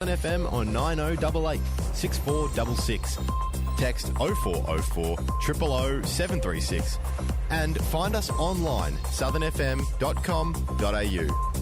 FM on 9088 6466. Text 0404 000 736 and find us online southernfm.com.au.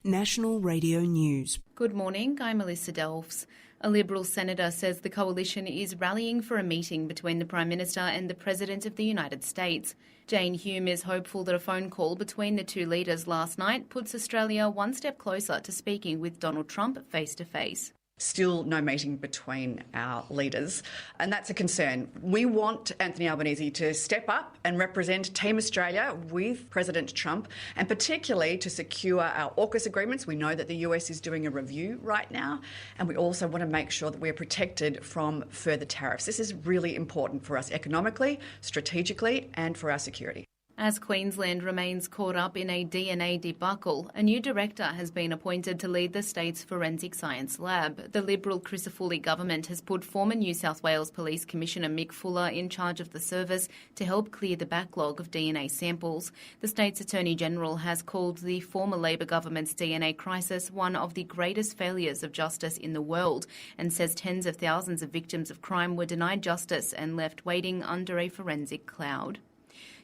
National Radio News. Good morning, I'm Melissa Delves. A Liberal senator says the coalition is rallying for a meeting between the Prime Minister and the President of the United States. Jane Hume is hopeful that a phone call between the two leaders last night puts Australia one step closer to speaking with Donald Trump face to face. Still no meeting between our leaders, and that's a concern. We want Anthony Albanese to step up and represent Team Australia with President Trump, and particularly to secure our AUKUS agreements. We know that the US is doing a review right now, and we also want to make sure that we're protected from further tariffs. This is really important for us economically, strategically, and for our security. As Queensland remains caught up in a DNA debacle, a new director has been appointed to lead the state's forensic science lab. The Liberal Crisafulli government has put former New South Wales Police Commissioner Mick Fuller in charge of the service to help clear the backlog of DNA samples. The state's Attorney General has called the former Labor government's DNA crisis one of the greatest failures of justice in the world and says tens of thousands of victims of crime were denied justice and left waiting under a forensic cloud.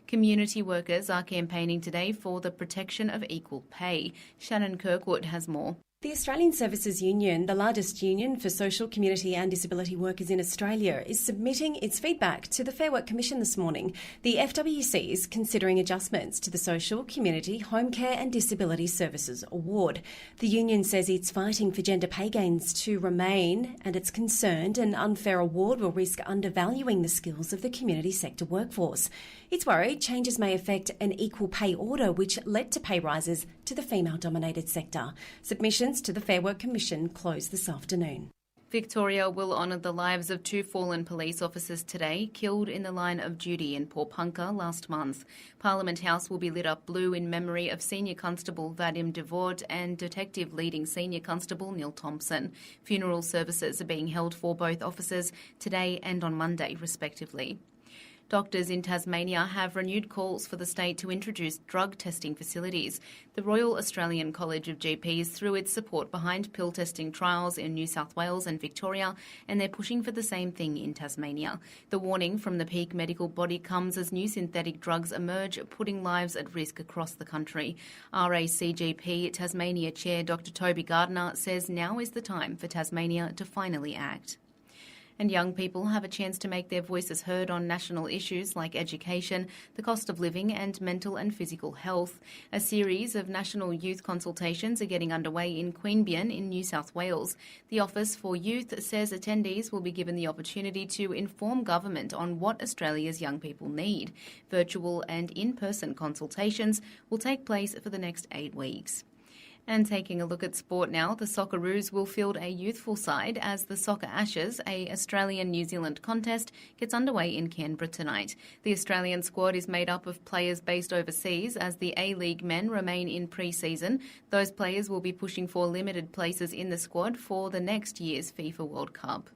Community workers are campaigning today for the protection of equal pay. Shannon Kirkwood has more. The Australian Services Union, the largest union for social, community and disability workers in Australia, is submitting its feedback to the Fair Work Commission this morning. The FWC is considering adjustments to the Social, Community, Home Care and Disability Services Award. The union says it's fighting for gender pay gains to remain, and it's concerned an unfair award will risk undervaluing the skills of the community sector workforce. It's worried changes may affect an equal pay order which led to pay rises to the female-dominated sector. Submissions to the Fair Work Commission close this afternoon. Victoria will honour the lives of two fallen police officers today, killed in the line of duty in Pawnpukka last month. Parliament House will be lit up blue in memory of Senior Constable Vadim Devort and Detective Leading Senior Constable Neil Thompson. Funeral services are being held for both officers today and on Monday, respectively. Doctors in Tasmania have renewed calls for the state to introduce drug testing facilities. The Royal Australian College of GPs threw its support behind pill testing trials in New South Wales and Victoria, and they're pushing for the same thing in Tasmania. The warning from the peak medical body comes as new synthetic drugs emerge, putting lives at risk across the country. RACGP Tasmania Chair Dr Toby Gardner says now is the time for Tasmania to finally act. And young people have a chance to make their voices heard on national issues like education, the cost of living and mental and physical health. A series of national youth consultations are getting underway in Queanbeyan in New South Wales. The Office for Youth says attendees will be given the opportunity to inform government on what Australia's young people need. Virtual and in-person consultations will take place for the next 8 weeks. And taking a look at sport now, the Socceroos will field a youthful side as the Soccer Ashes, a Australian-New Zealand contest, gets underway in Canberra tonight. The Australian squad is made up of players based overseas as the A-League men remain in pre-season. Those players will be pushing for limited places in the squad for the next year's FIFA World Cup.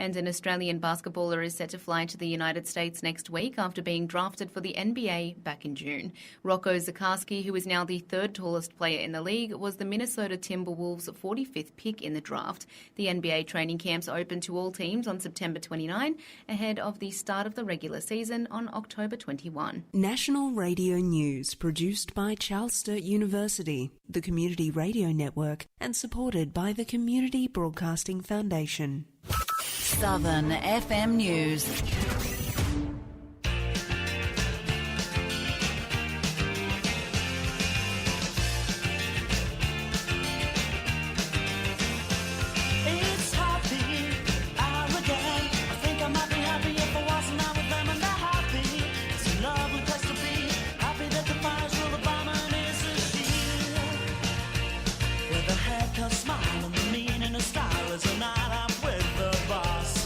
And an Australian basketballer is set to fly to the United States next week after being drafted for the NBA back in June. Rocco Zikarsky, who is now the third tallest player in the league, was the Minnesota Timberwolves' 45th pick in the draft. The NBA training camps open to all teams on September 29, ahead of the start of the regular season on October 21. National Radio News, produced by Charles Sturt University, the Community Radio Network, and supported by the Community Broadcasting Foundation. Southern FM News. It's happy hour again. I think I might be happy if I wasn't out with them, and they're happy. It's a lovely place to be. Happy that the fires will the bomber and is a shield. With a haircut, smile, and the meaning of style is a night out with the boss.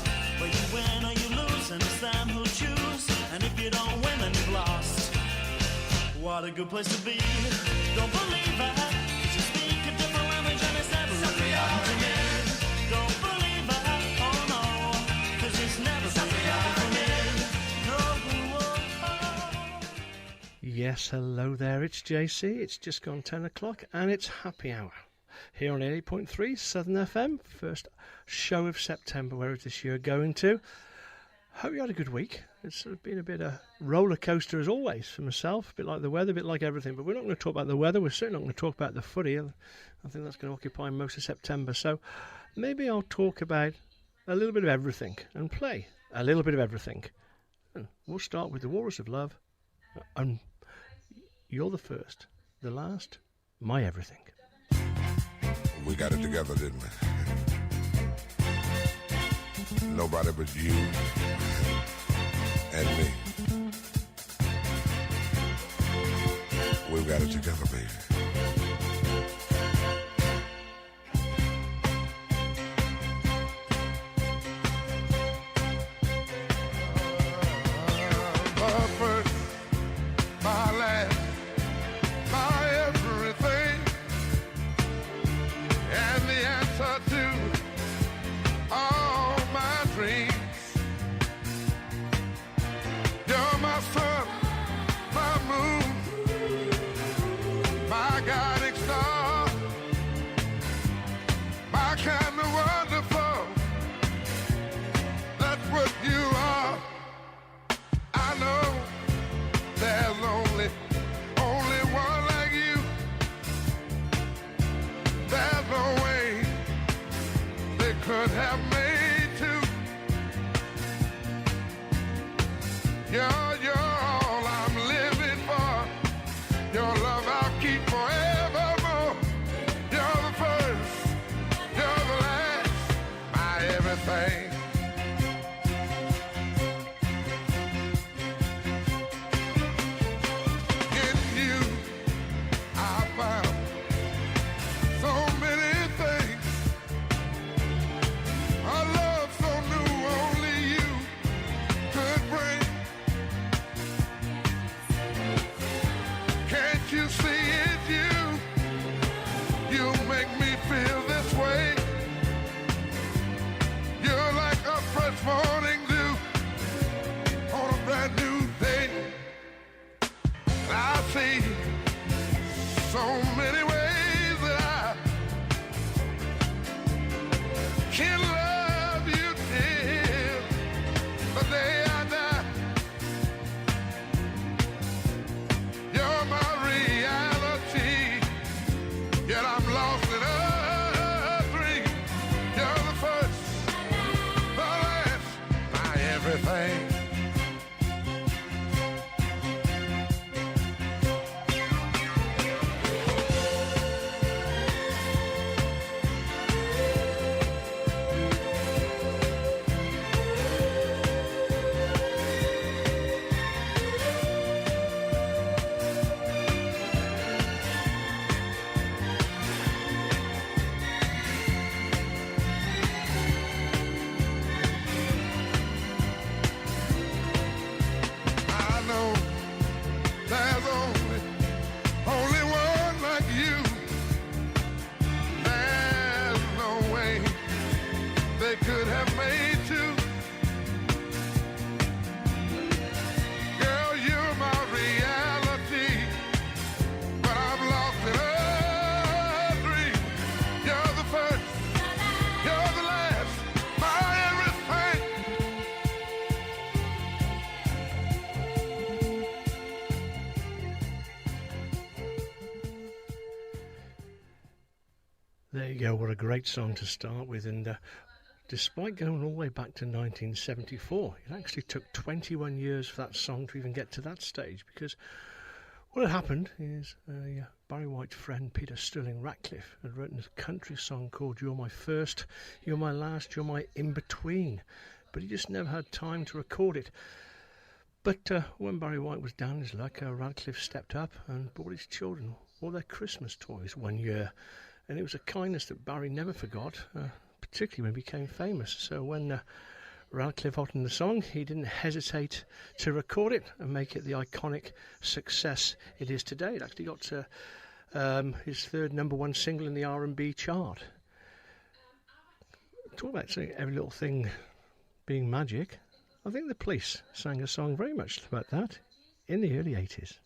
Where you win or you lose, and it's them who choose. And if you don't win, then you've lost. What a good place to be. Don't believe it, 'cause you speak a different language and it's never really happened to me. Don't believe it, oh no, 'cause it's never really happened to me. No, oh. Yes. Yes, hello there, it's JC. It's just gone 10 o'clock and it's happy hour here on 88.3 Southern FM. First show of September, where is this year going to? Hope you had a good week. It's sort of been a bit of a roller coaster as always for myself, a bit like the weather, a bit like everything. But we're not going to talk about the weather. We're certainly not going to talk about the footy. I think that's going to occupy most of September. So maybe I'll talk about a little bit of everything and play a little bit of everything. And we'll start with the Walrus of Love. And you're the first, the last, my everything. We got it together, didn't we? Nobody but you and me. We've got it together, baby. My first, my last, my everything, and the answer to all my dreams. You're my sun, my moon, my guiding star, my kind of wonderful. That's what you are. I know there's only one like you. There's no way they could have made two. You're all I'm living for. Your love I'll keep forevermore. You're the first, you're the last, my everything. In you, I found so many things. A love so new, only you could bring. Can't you see it's you? You make me feel this way. You're like a fresh morning dew on a brand new day. I see so many ways that I can love you till the day I die. You're my reality, yet I'm lost in a dream. You're the first, the last, my everything. I know there's only one like you. There's no way they could have made two. Girl, you're my reality, but I'm lost in a dream. You're the first, you're the last, my everything. There you go, what a great song to start with. And despite going all the way back to 1974, it actually took 21 years for that song to even get to that stage, because what had happened is Barry White's friend Peter Sterling Ratcliffe had written a country song called You're My First, You're My Last, You're My In-Between, but he just never had time to record it. But when Barry White was down his luck, Radcliffe stepped up and bought his children all their Christmas toys one year. And it was a kindness that Barry never forgot, particularly when he became famous. So when Radcliffe uttered the song, he didn't hesitate to record it and make it the iconic success it is today. It actually got his third #1 single in the R&B chart. Talk about saying every little thing being magic. I think the Police sang a song very much about that in the early 80s.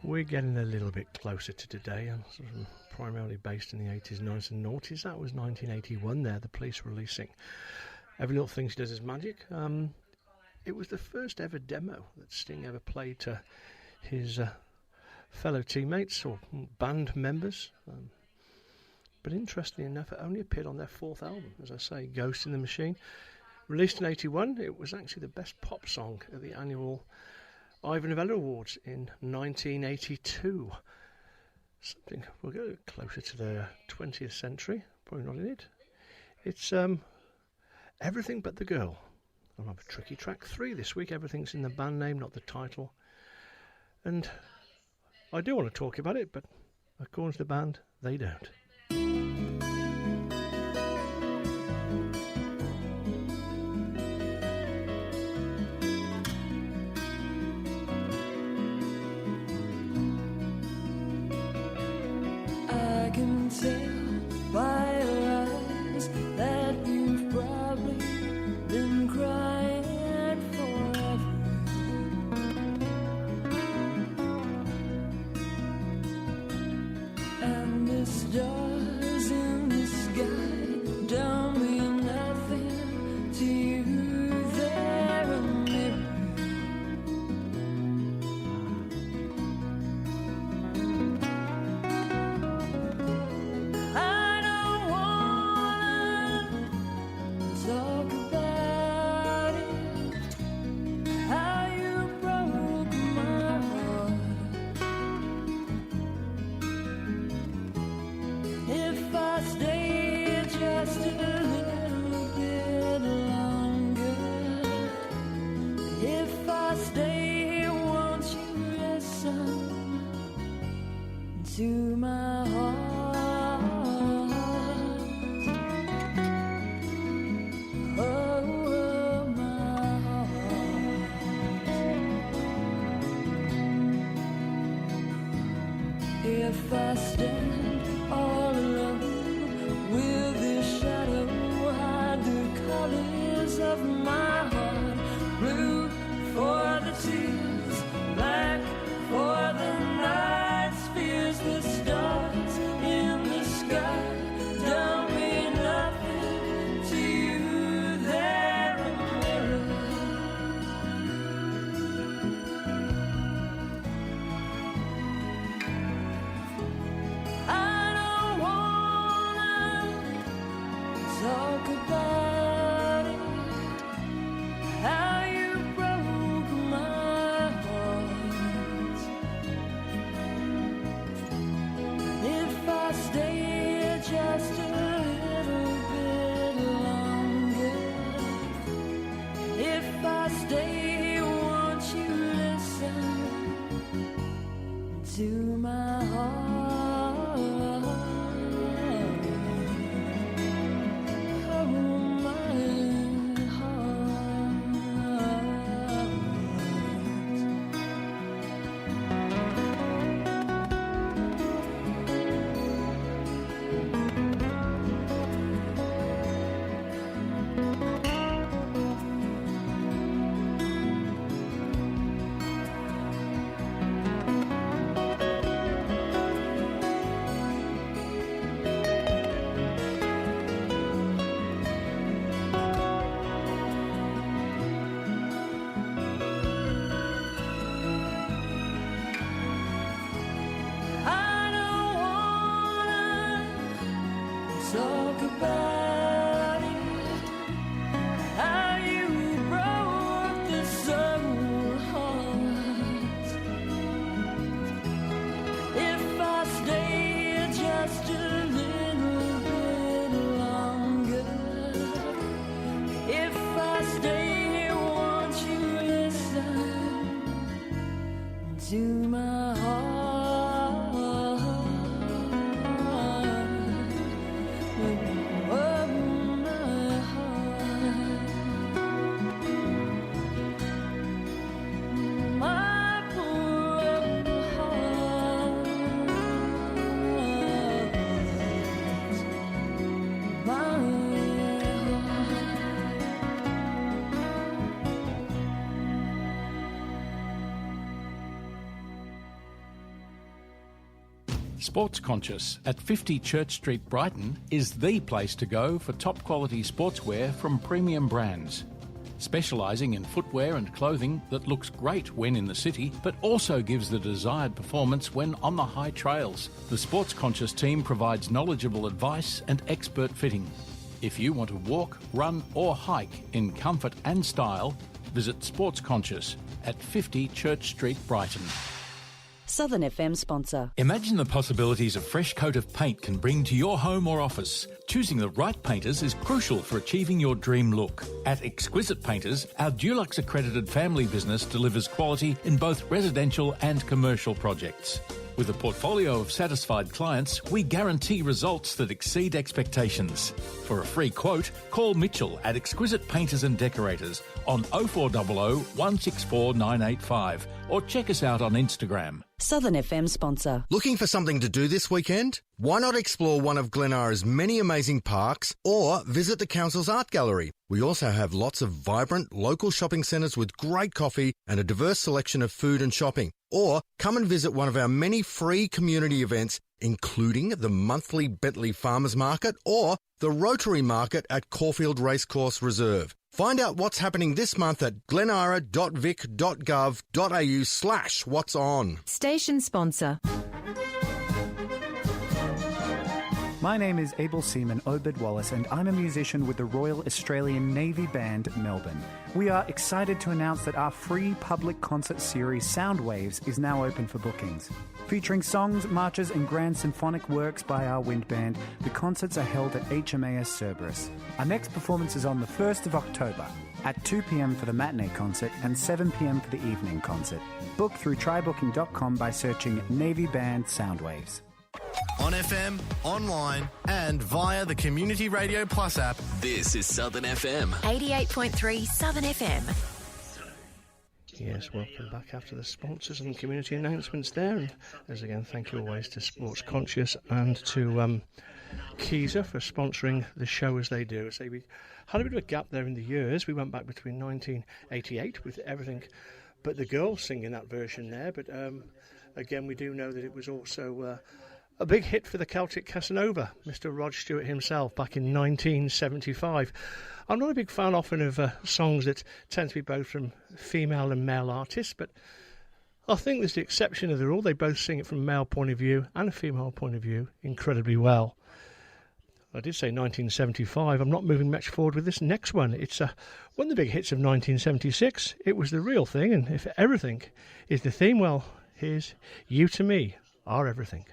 We're getting a little bit closer to today. I'm sort of primarily based in the 80s, 90s and noughties. That was 1981 there, the Police releasing Every Little Thing She Does Is Magic. It was the first ever demo that Sting ever played to his fellow teammates or band members. But interestingly enough, it only appeared on their fourth album, as I say, Ghost in the Machine. Released in 81, it was actually the best pop song at the annual Ivor Novello Awards in 1982. Something, we'll go closer to the 20th century, probably not in it. It's Everything But the Girl. I'll have a tricky track 3 this week. Everything's in the band name, not the title. And I do want to talk about it, but according to the band, they don't. I can tell by your eyes that you've probably been crying forever. And the stars in the sky don't mean nothing to you. They're a mirror. I don't wanna talk about it, how you broke my heart. If I stay just a little bit longer, if I stay, won't you listen to my heart? Oh, my heart. If I stand all alone, will this shadow hide the colors of my heart? Blue for the tears, black for the nights, fears the stars in the sky don't mean nothing to you. They're a mirror. I don't wanna talk about it, how you broke my heart. If I stay just a little bit longer, if I stay, won't you listen to my heart? Oh, my heart. I don't wanna talk about it, how you broke the soul heart. If I stay just a little bit longer, if I stay, won't you listen to my heart? Oh, my heart. My poor heart. My heart. Sports Conscious at 50 Church Street, Brighton is the place to go for top quality sportswear from premium brands. Specialising in footwear and clothing that looks great when in the city, but also gives the desired performance when on the high trails. The Sports Conscious team provides knowledgeable advice and expert fitting. If you want to walk, run or hike in comfort and style, visit Sports Conscious at 50 Church Street, Brighton. Southern FM sponsor. Imagine the possibilities a fresh coat of paint can bring to your home or office. Choosing the right painters is crucial for achieving your dream look. At Exquisite Painters, our Dulux accredited family business delivers quality in both residential and commercial projects. With a portfolio of satisfied clients, we guarantee results that exceed expectations. For a free quote, call Mitchell at Exquisite Painters and Decorators on 0400 164 985 or check us out on Instagram. Southern FM sponsor. Looking for something to do this weekend? Why not explore one of Glenara's many amazing parks or visit the Council's Art Gallery? We also have lots of vibrant local shopping centres with great coffee and a diverse selection of food and shopping. Or come and visit one of our many free community events, including the monthly Bentley Farmers Market or the Rotary Market at Caulfield Racecourse Reserve. Find out what's happening this month at glenara.vic.gov.au/what's on. Station sponsor. My name is Abel Seaman Obed Wallace and I'm a musician with the Royal Australian Navy Band, Melbourne. We are excited to announce that our free public concert series Soundwaves is now open for bookings. Featuring songs, marches and grand symphonic works by our wind band, the concerts are held at HMAS Cerberus. Our next performance is on the 1st of October at 2 p.m. for the matinee concert and 7 p.m. for the evening concert. Book through trybooking.com by searching Navy Band Soundwaves. On FM, online and via the Community Radio Plus app. This is Southern FM. 88.3 Southern FM. Yes, welcome back after the sponsors and community announcements there. And as again, thank you always to Sports Conscious and to Keezer for sponsoring the show as they do. So we had a bit of a gap there in the years. We went back between 1988 with Everything But the Girls singing that version there. But again, we do know that it was also a big hit for the Celtic Casanova, Mr. Rod Stewart himself, back in 1975. I'm not a big fan often of songs that tend to be both from female and male artists, but I think there's the exception of the rule. They both sing it from a male point of view and a female point of view incredibly well. I did say 1975. I'm not moving much forward with this next one. It's one of the big hits of 1976. It was the real thing, and if everything is the theme, well, here's You to Me Are Everything.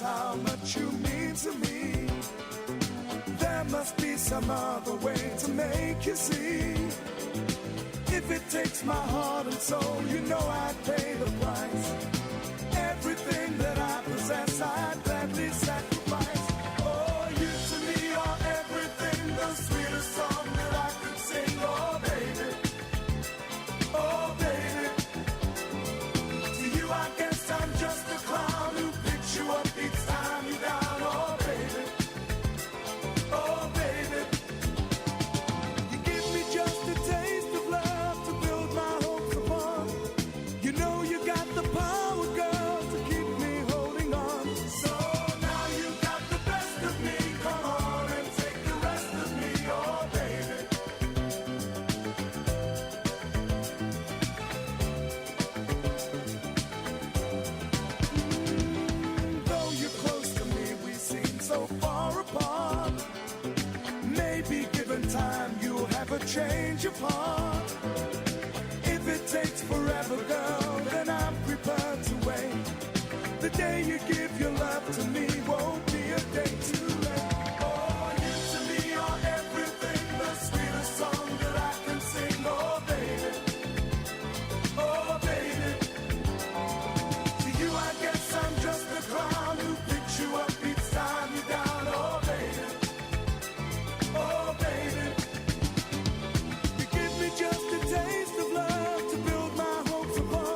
How much you mean to me. There must be some other way to make you see. If it takes my heart and soul, you know I'd pay the price. Everything that I possess, I'd gladly sacrifice. Oh, you to me are everything, the sweetest song that I could sing. Oh, baby, oh, baby. To you I guess I'm just a clown who picks you up each time you're down. Oh, baby, oh, baby. You give me just a taste of love to build my hopes upon. You know you got the power, girl, to keep me holding on. So now you got the best of me. Come on and take the rest of me. Oh, baby. Though you're close to me, we seem so far apart. Maybe given time, you'll have a change of heart. If it takes forever, girl, then I'm prepared to wait. The day you give your love to me won't be a day too late. Oh, you to me are everything, the sweetest song that I can sing. Oh, baby, oh, baby. To you I guess I'm just a clown who picks you up each time you're down. Oh, baby, oh, baby. You give me just a taste of love to build my hopes upon.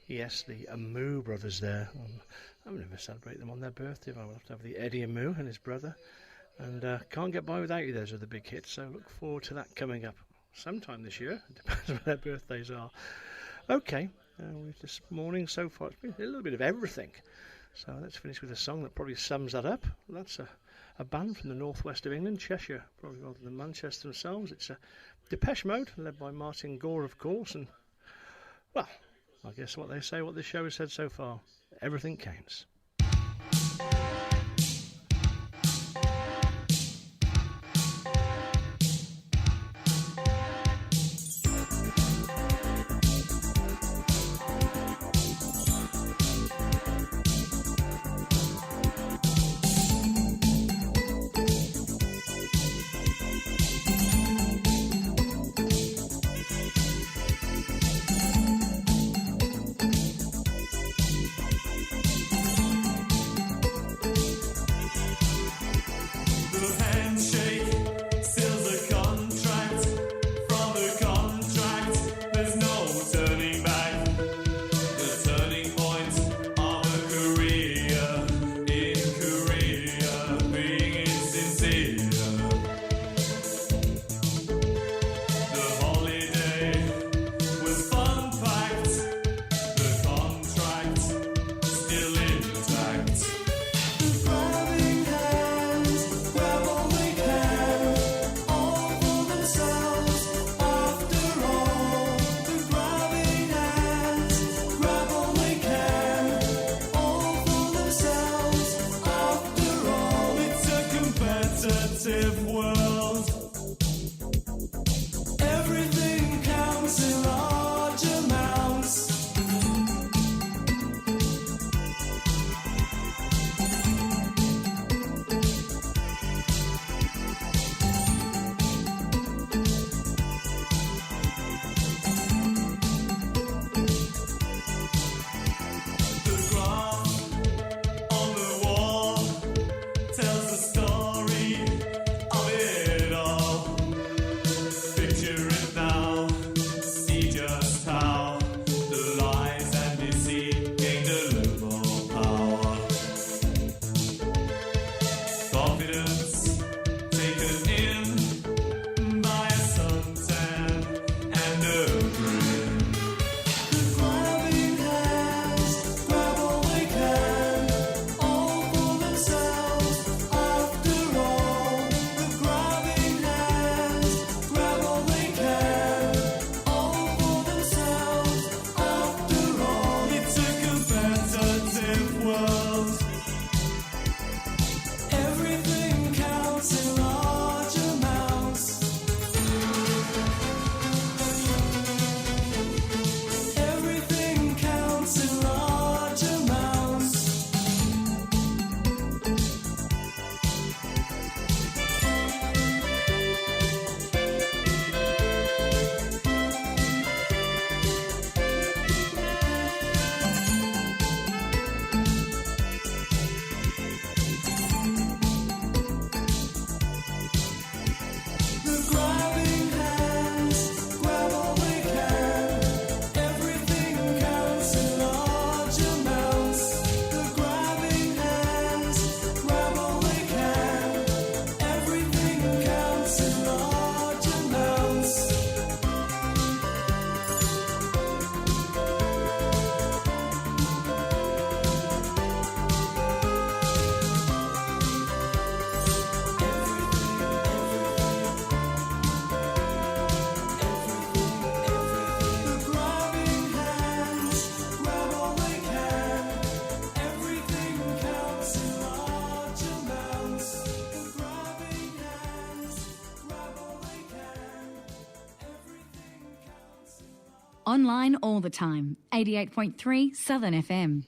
Yes, the Amu brothers there. I've never celebrated them on their birthday. I will have to have the Eddie Amu and his brother. And Can't Get By Without You, those are the big hits. So look forward to that coming up sometime this year. It depends when their birthdays are. Okay, this morning so far it's been a little bit of everything. So let's finish with a song that probably sums that up. That's a band from the northwest of England, Cheshire, probably rather than Manchester themselves. It's Depeche Mode, led by Martin Gore, of course. And, well, I guess what they say, what this show has said so far, everything counts. Online all the time. 88.3 Southern FM.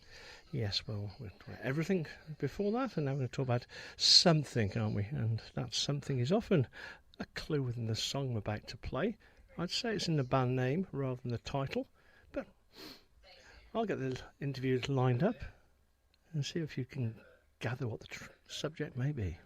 Yes, well, we're talking about everything before that, and now we're going to talk about something, aren't we? And that something is often a clue within the song we're about to play. I'd say it's in the band name rather than the title, but I'll get the interviews lined up and see if you can gather what the subject may be.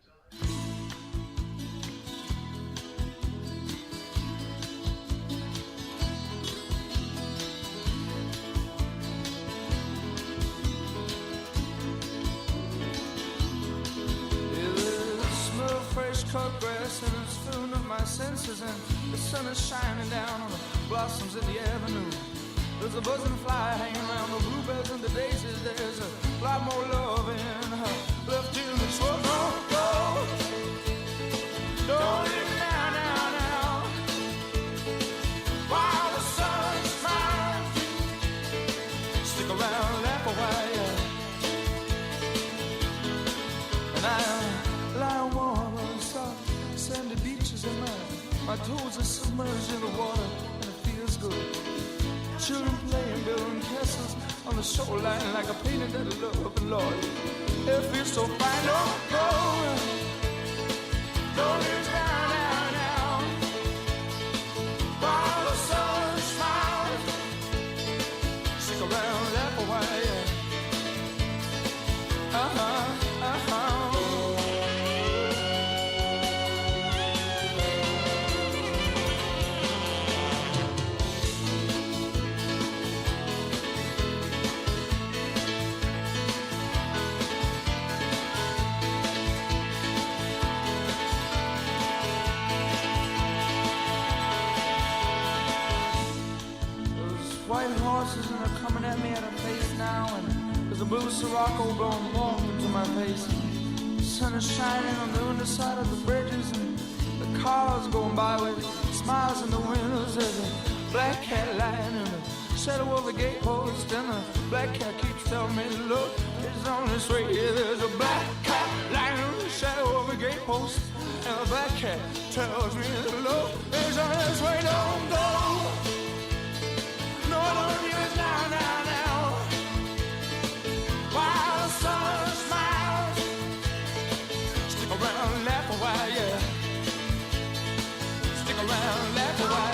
cut grass and it's filling up my senses, and the sun is shining down on the blossoms in the avenue. There's a buzzing fly hanging around the bluebells and the daisies. There's a lot more love in her left in this world. Don't go, don't leave me now, now, now. While the sun shines, stick around, laugh a while. And I lie warm on soft sandy beaches, and my toes are submerged in the water, and it feels good. Children playing, building castles on the shoreline like a painted that I love, Lord. It feels so fine. Don't go, don't leave us now, now, now. While the sun smiles, stick around, laugh a while. White horses and they're coming at me at a pace now, and there's a blue Sirocco blowing warm into my face. The sun is shining on the underside of the bridges, and the cars going by with smiles in the windows. There's a black cat lying in the shadow of the gatepost, and the black cat keeps telling me, look, it's on this way. There's a black cat lying in the shadow of the gatepost, and the black cat tells me, look, it's on this way. Don't go. No, don't leave us now, now, now. While the sun smiles, stick around, laugh a while, yeah. Stick around, laugh a while.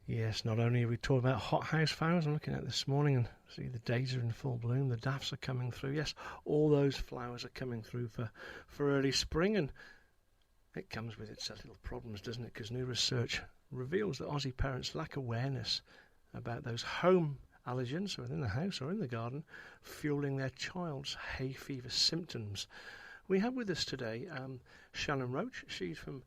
Yes, not only are we talking about hothouse flowers, I'm looking at this morning and see the daisies are in full bloom, the daffs are coming through. Yes, all those flowers are coming through for early spring, and it comes with its little problems, doesn't it? Because new research reveals that Aussie parents lack awareness about those home allergens within the house or in the garden fueling their child's hay fever symptoms. We have with us today Shannon Roach. She's from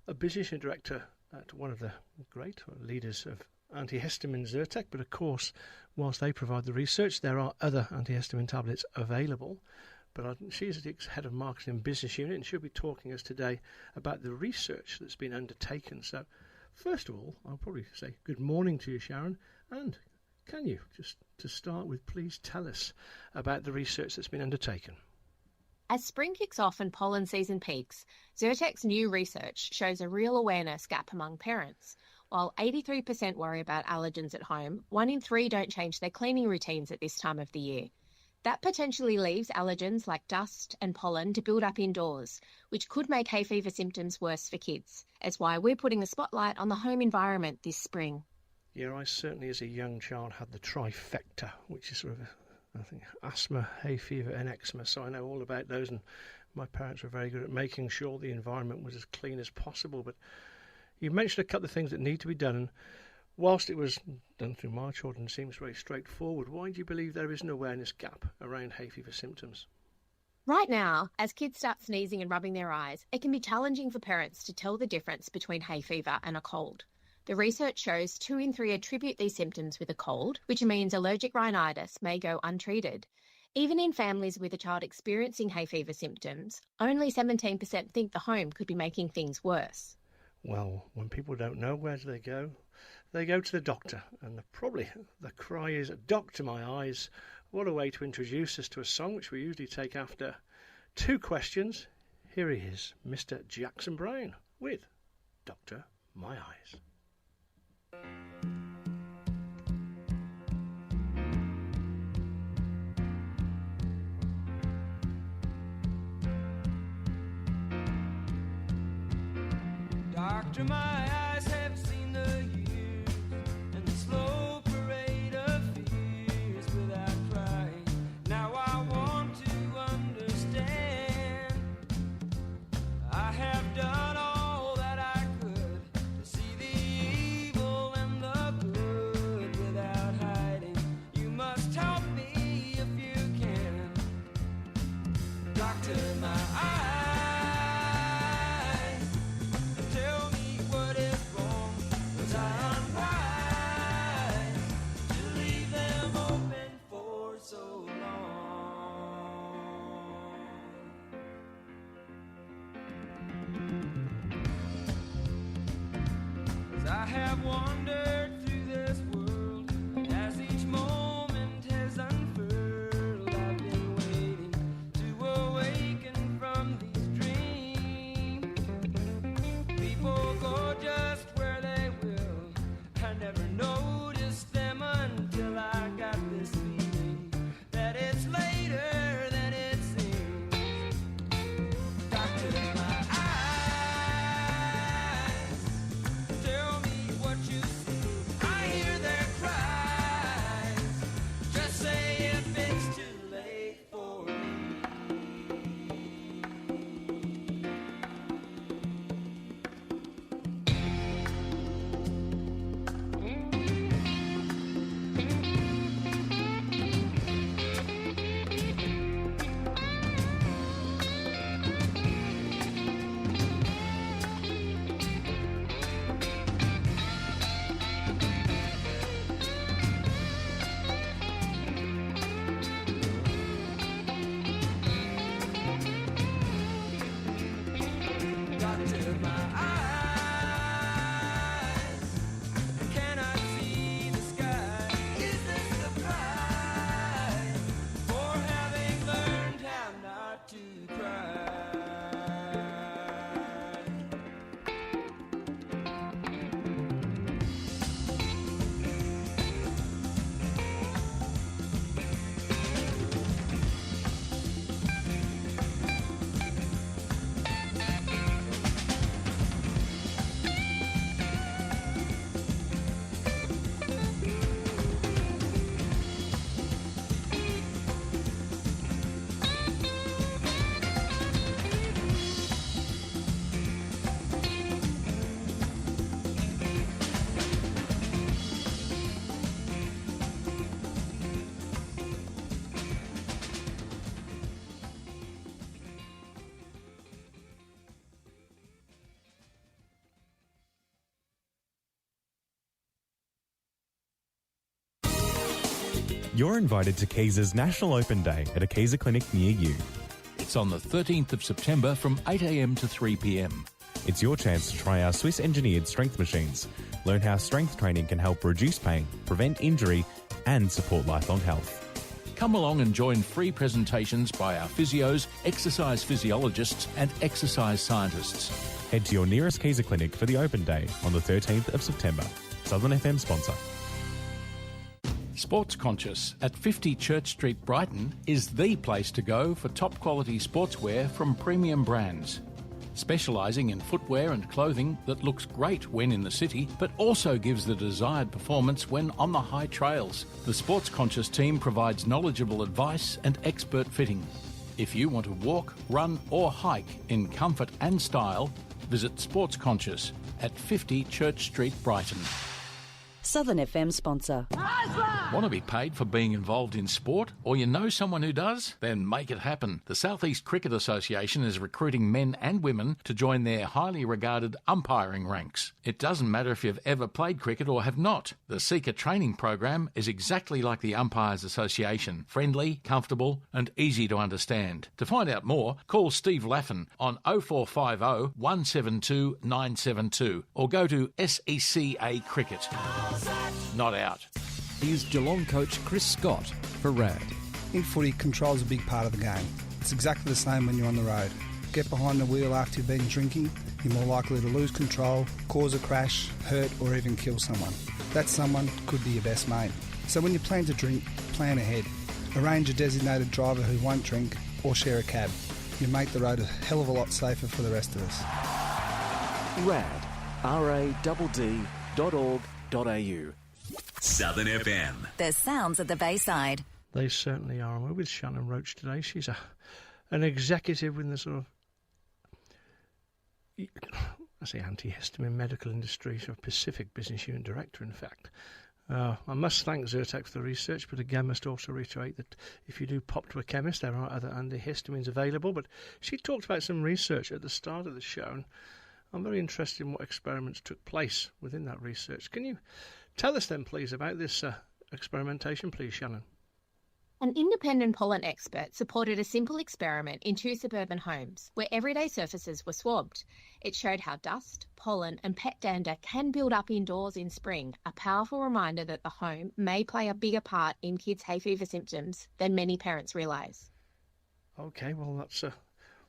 a business director at one of the great leaders of antihistamine, Zyrtec, but of course, whilst they provide the research, there are other antihistamine tablets available. But she's the head of marketing and business unit, and she'll be talking to us today about the research that's been undertaken. So, first of all, I'll probably say good morning to you, Sharon, and can you, just to start with, please tell us about the research that's been undertaken? As spring kicks off and pollen season peaks, Zyrtec's new research shows a real awareness gap among parents. While 83% worry about allergens at home, 1 in 3 don't change their cleaning routines at this time of the year. That potentially leaves allergens like dust and pollen to build up indoors, which could make hay fever symptoms worse for kids. That's why we're putting the spotlight on the home environment this spring. Yeah, I certainly as a young child had the trifecta, which is sort of I think asthma, hay fever and eczema, so I know all about those, and my parents were very good at making sure the environment was as clean as possible. But you mentioned a couple of things that need to be done, and whilst it was done through my children, seems very straightforward, why do you believe there is an awareness gap around hay fever symptoms? Right now, as kids start sneezing and rubbing their eyes, it can be challenging for parents to tell the difference between hay fever and a cold. The research shows 2 in 3 attribute these symptoms with a cold, which means allergic rhinitis may go untreated. Even in families with a child experiencing hay fever symptoms, only 17% think the home could be making things worse. Well, when people don't know, where do they go? They go to the doctor, and the cry is, "Doctor, my eyes." What a way to introduce us to a song which we usually take after 2 questions. Here he is, Mr. Jackson Brown, with Doctor, My Eyes. Doctor, my eyes have seen the years and the slow parade of fears without crying. Now I want to understand. I have done all that I could to see the evil and the good without hiding. You must help me if you can. Doctor, my eyes. I have wandered through this world as each moment has unfurled. I've been waiting to awaken from these dreams. People go just where they will. I never noticed them until I got this feeling that it's later than it seems. Doctor, my You're invited to Keyser's National Open Day at a Keyser clinic near you. It's on the 13th of September from 8 a.m. to 3 p.m. It's your chance to try our Swiss-engineered strength machines. Learn how strength training can help reduce pain, prevent injury and support lifelong health. Come along and join free presentations by our physios, exercise physiologists and exercise scientists. Head to your nearest Keyser clinic for the Open Day on the 13th of September. Southern FM sponsor. Sports Conscious at 50 Church Street, Brighton is the place to go for top quality sportswear from premium brands. Specialising in footwear and clothing that looks great when in the city, but also gives the desired performance when on the high trails. The Sports Conscious team provides knowledgeable advice and expert fitting. If you want to walk, run or hike in comfort and style, visit Sports Conscious at 50 Church Street, Brighton. Southern FM sponsor. Want to be paid for being involved in sport? Or you know someone who does? Then make it happen. The South East Cricket Association is recruiting men and women to join their highly regarded umpiring ranks. It doesn't matter if you've ever played cricket or have not. The Seeker training program is exactly like the Umpires Association. Friendly, comfortable and easy to understand. To find out more, call Steve Laffin on 0450 172 972 or go to SECA Cricket. Not out. Here's Geelong coach Chris Scott for RAD. In footy, control's a big part of the game. It's exactly the same when you're on the road. Get behind the wheel after you've been drinking, you're more likely to lose control, cause a crash, hurt or even kill someone. That someone could be your best mate. So when you plan to drink, plan ahead. Arrange a designated driver who won't drink or share a cab. You make the road a hell of a lot safer for the rest of us. RAD. RADD.org.au. Southern FM. The sounds of the Bayside. They certainly are. We're with Shannon Roach today. She's an executive in the sort of, I say, antihistamine medical industry, sort of Pacific Business Unit Director, in fact. I must thank Zyrtec for the research, but again must also reiterate that if you do pop to a chemist, there are other antihistamines available. But she talked about some research at the start of the show, and I'm very interested in what experiments took place within that research. Can you tell us then, please, about this experimentation, please, Shannon? An independent pollen expert supported a simple experiment in 2 suburban homes where everyday surfaces were swabbed. It showed how dust, pollen and pet dander can build up indoors in spring, a powerful reminder that the home may play a bigger part in kids' hay fever symptoms than many parents realise. OK, well, that's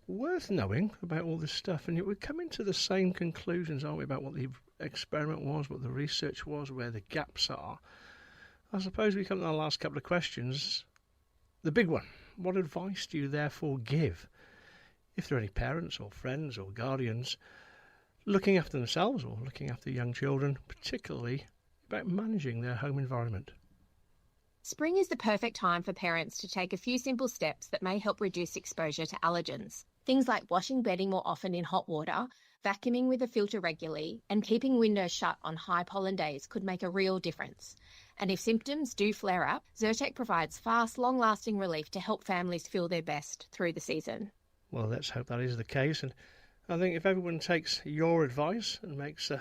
worth knowing about all this stuff, and we're coming to the same conclusions, aren't we, about what the experiment was, what the research was, where the gaps are. I suppose we come to the last couple of questions. The big one, what advice do you therefore give if there are any parents or friends or guardians looking after themselves or looking after young children, particularly about managing their home environment? Spring is the perfect time for parents to take a few simple steps that may help reduce exposure to allergens. Things like washing bedding more often in hot water, vacuuming with a filter regularly, and keeping windows shut on high pollen days could make a real difference. And if symptoms do flare up, Zyrtec provides fast, long-lasting relief to help families feel their best through the season. Well, let's hope that is the case. And I think if everyone takes your advice and makes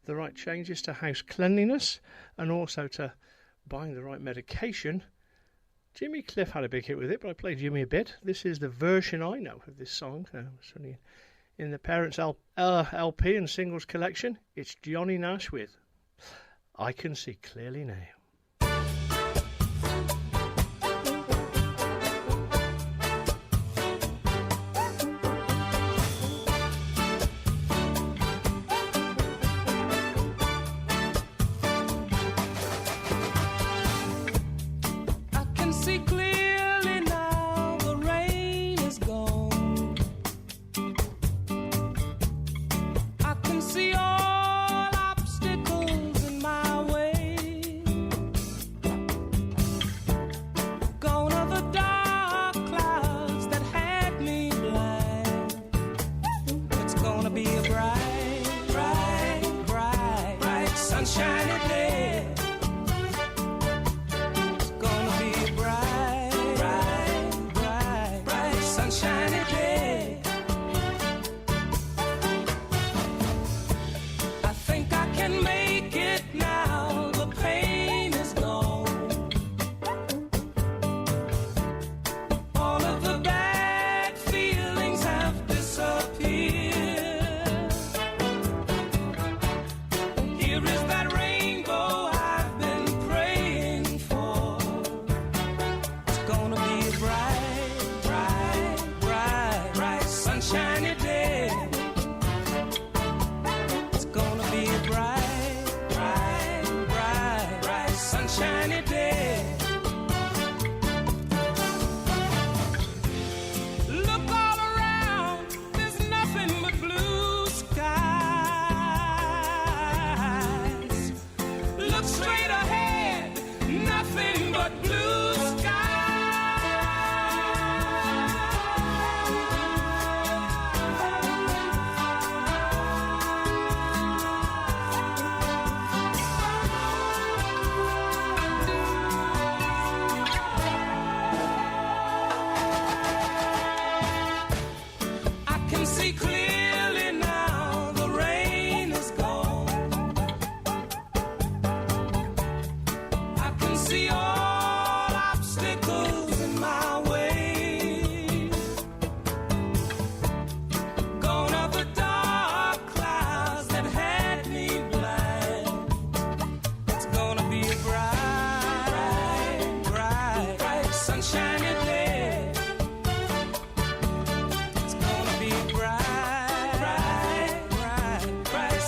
the right changes to house cleanliness and also to buying the right medication. Jimmy Cliff had a big hit with it, but I played Jimmy a bit. This is the version I know of this song. Certainly in the Parents LP and singles collection, it's Johnny Nash with I Can See Clearly Now.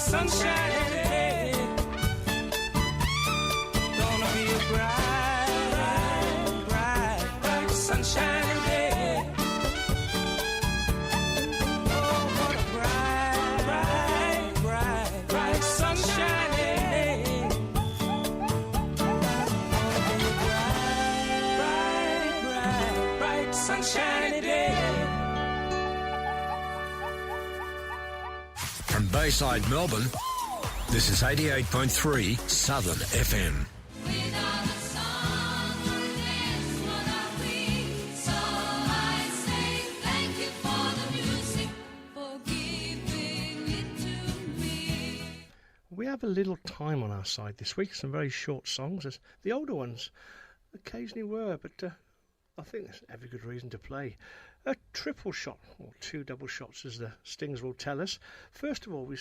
sunshiny day. Gonna be a bright, bright, bright, sunshiny day. Oh, what a bright, bright, bright, bright, sunshiny day. Gonna be a bright, bright, bright, bright, sunshiny day. From Bayside, Melbourne, this is 88.3 Southern FM. We have a little time on our side this week, some very short songs, as the older ones occasionally were, but I think there's every good reason to play a triple shot, or two double shots as the Stings will tell us. First of all, we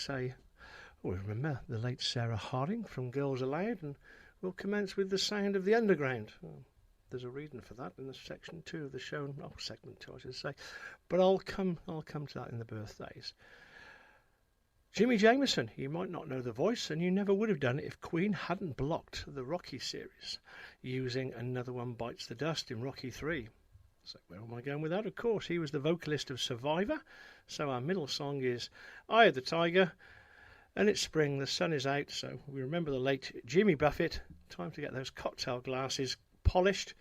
remember the late Sarah Harding from Girls Aloud, and we'll commence with The Sound of the Underground. There's a reason for that in the section 2 of the show, segment 2 I should say, but I'll come to that in the birthdays. Jimmy Jameson, you might not know the voice, and you never would have done it if Queen hadn't blocked the Rocky series using Another One Bites the Dust in Rocky 3. So where am I going with that? Of course, he was the vocalist of Survivor, so our middle song is Eye of the Tiger, and it's spring, the sun is out, so we remember the late Jimmy Buffett. Time to get those cocktail glasses polished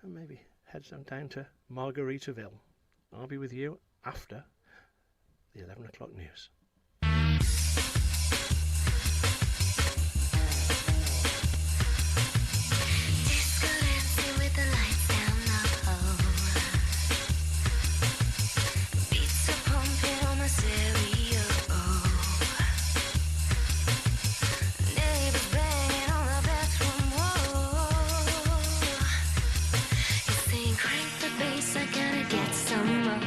and maybe head on down to Margaritaville. I'll be with you after the 11 o'clock news. I gotta get some more.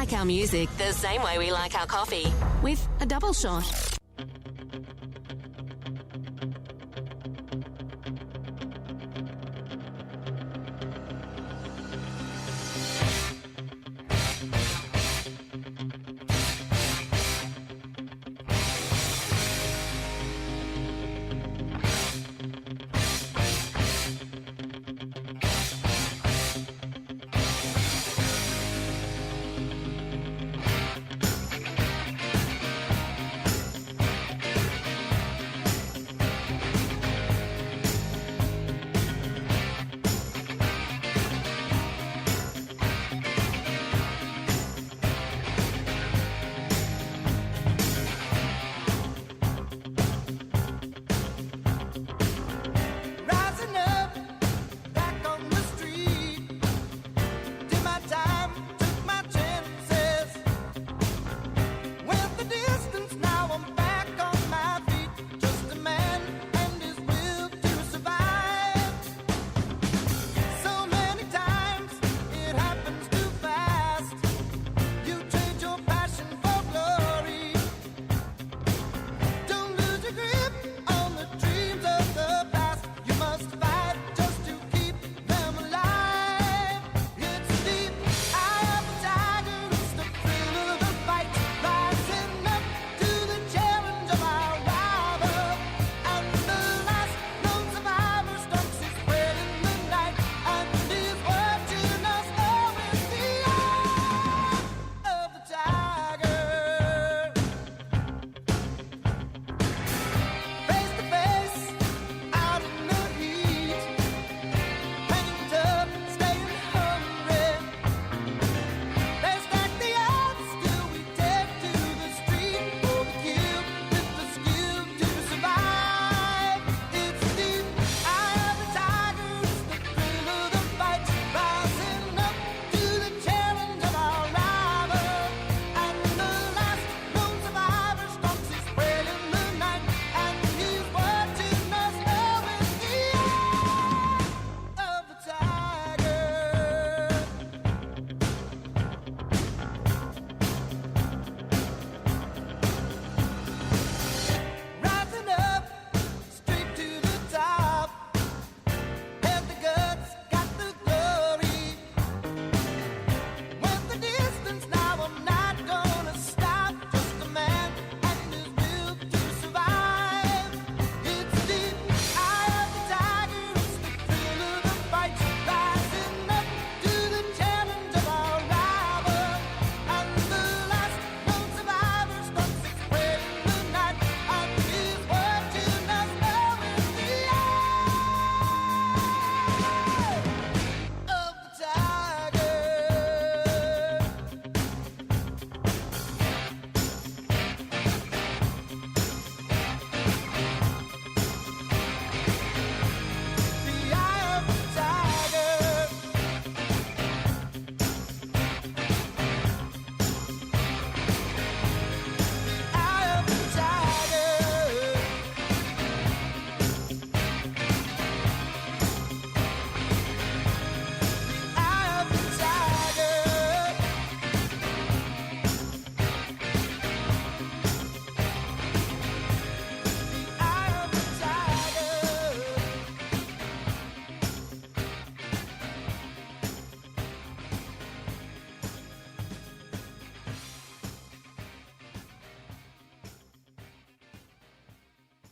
like our music the same way we like our coffee, with a double shot.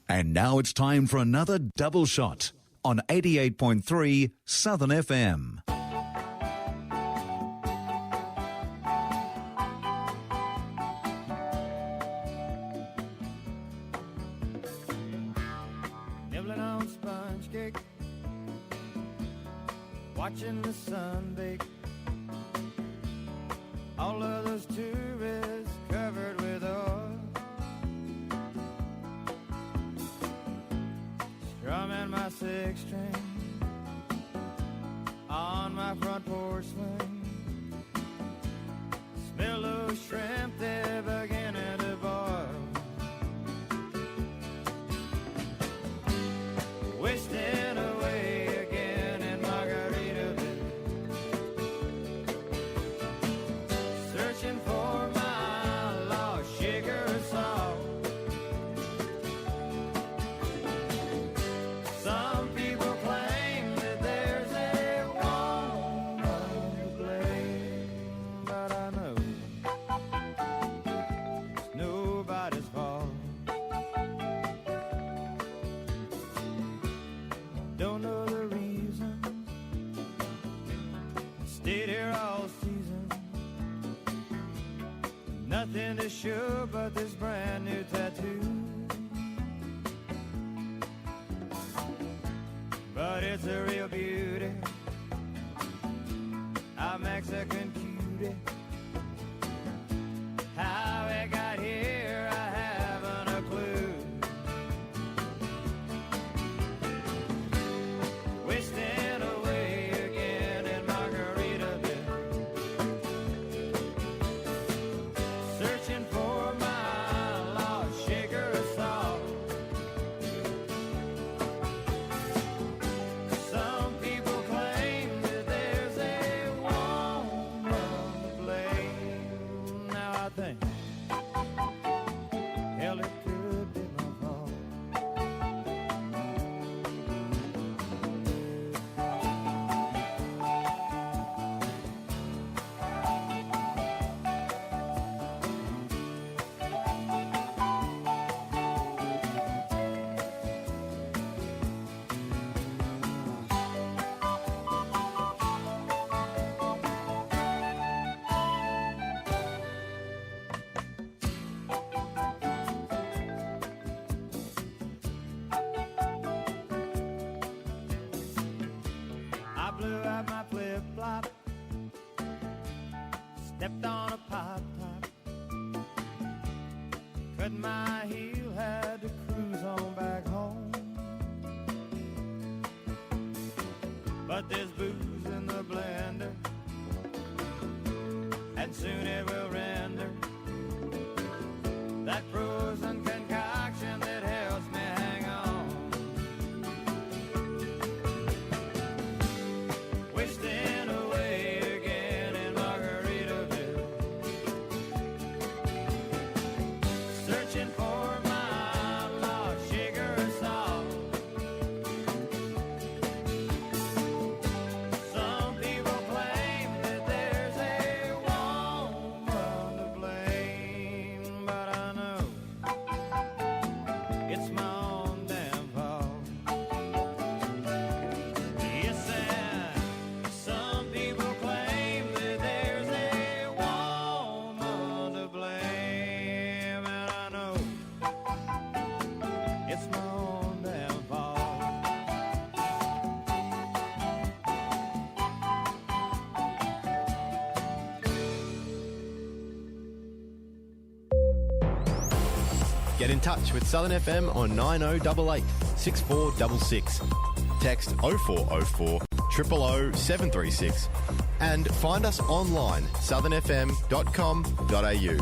And now it's time for another double shot on 88.3 Southern FM. Nibbling on sponge cake, watching the sun bake. All of those tourists covered with oil, strumming my six string on my front porch swing. Smell those shrimp, they're beginning to boil. Wasting away again in Margaritaville, searching for to show but this brand new tattoo. But it's a real beauty, a Mexican cutie. How it got here, I haven't a clue. Wasting away again in Margaritaville, searching for my lost sugar of salt. Some people claim that there's a woman to blame. Now I think, hell, it could be my fault. I blew out my flip-flop, stepped on a pop top, cut my heel, had to cruise on back home. But there's booze in the blender, and soon it will render that frozen concoction that helps me hang on. Wasting away again in Margaritaville, searching for my lost sugar and salt. Some people claim that there's a woman to blame, but I know it's my own damn fault. Yes, and some people claim that there's a woman to blame, and I know it's my own damn fault. Get in touch with Southern FM on 9088 6466. Text 0404 000 736 and find us online southernfm.com.au.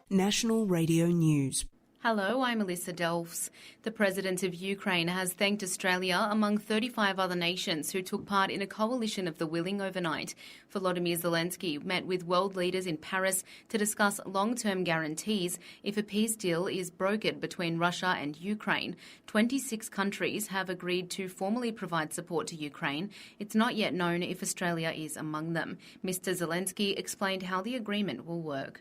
National Radio News. Hello, I'm Alyssa Delfs. The President of Ukraine has thanked Australia among 35 other nations who took part in a coalition of the willing overnight. Volodymyr Zelensky met with world leaders in Paris to discuss long-term guarantees if a peace deal is brokered between Russia and Ukraine. 26 countries have agreed to formally provide support to Ukraine. It's not yet known if Australia is among them. Mr. Zelensky explained how the agreement will work.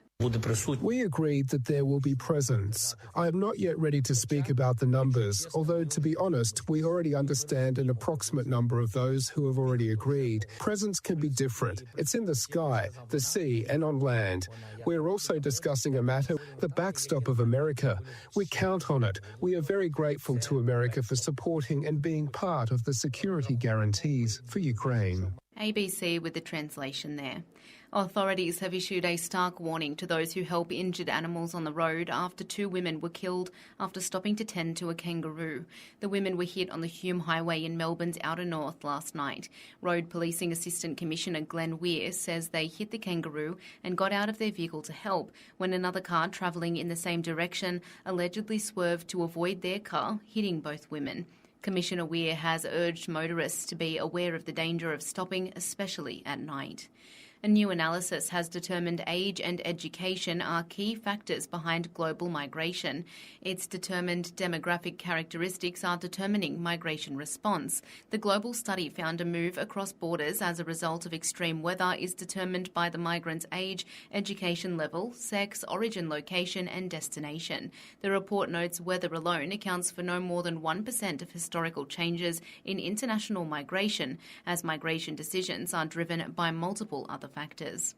We agreed that there will be presence. I am not yet ready to speak about the numbers, although, to be honest, we already understand an approximate number of those who have already agreed. Presence can be different. It's in the sky, the sea, and on land. We're also discussing a matter, the backstop of America. We count on it. We are very grateful to America for supporting and being part of the security guarantees for Ukraine. ABC with the translation there. Authorities have issued a stark warning to those who help injured animals on the road after 2 women were killed after stopping to tend to a kangaroo. The women were hit on the Hume Highway in Melbourne's outer north last night. Road Policing Assistant Commissioner Glenn Weir says they hit the kangaroo and got out of their vehicle to help when another car travelling in the same direction allegedly swerved to avoid their car, hitting both women. Commissioner Weir has urged motorists to be aware of the danger of stopping, especially at night. A new analysis has determined age and education are key factors behind global migration. It's determined demographic characteristics are determining migration response. The global study found a move across borders as a result of extreme weather is determined by the migrant's age, education level, sex, origin location and destination. The report notes weather alone accounts for no more than 1% of historical changes in international migration, as migration decisions are driven by multiple other factors.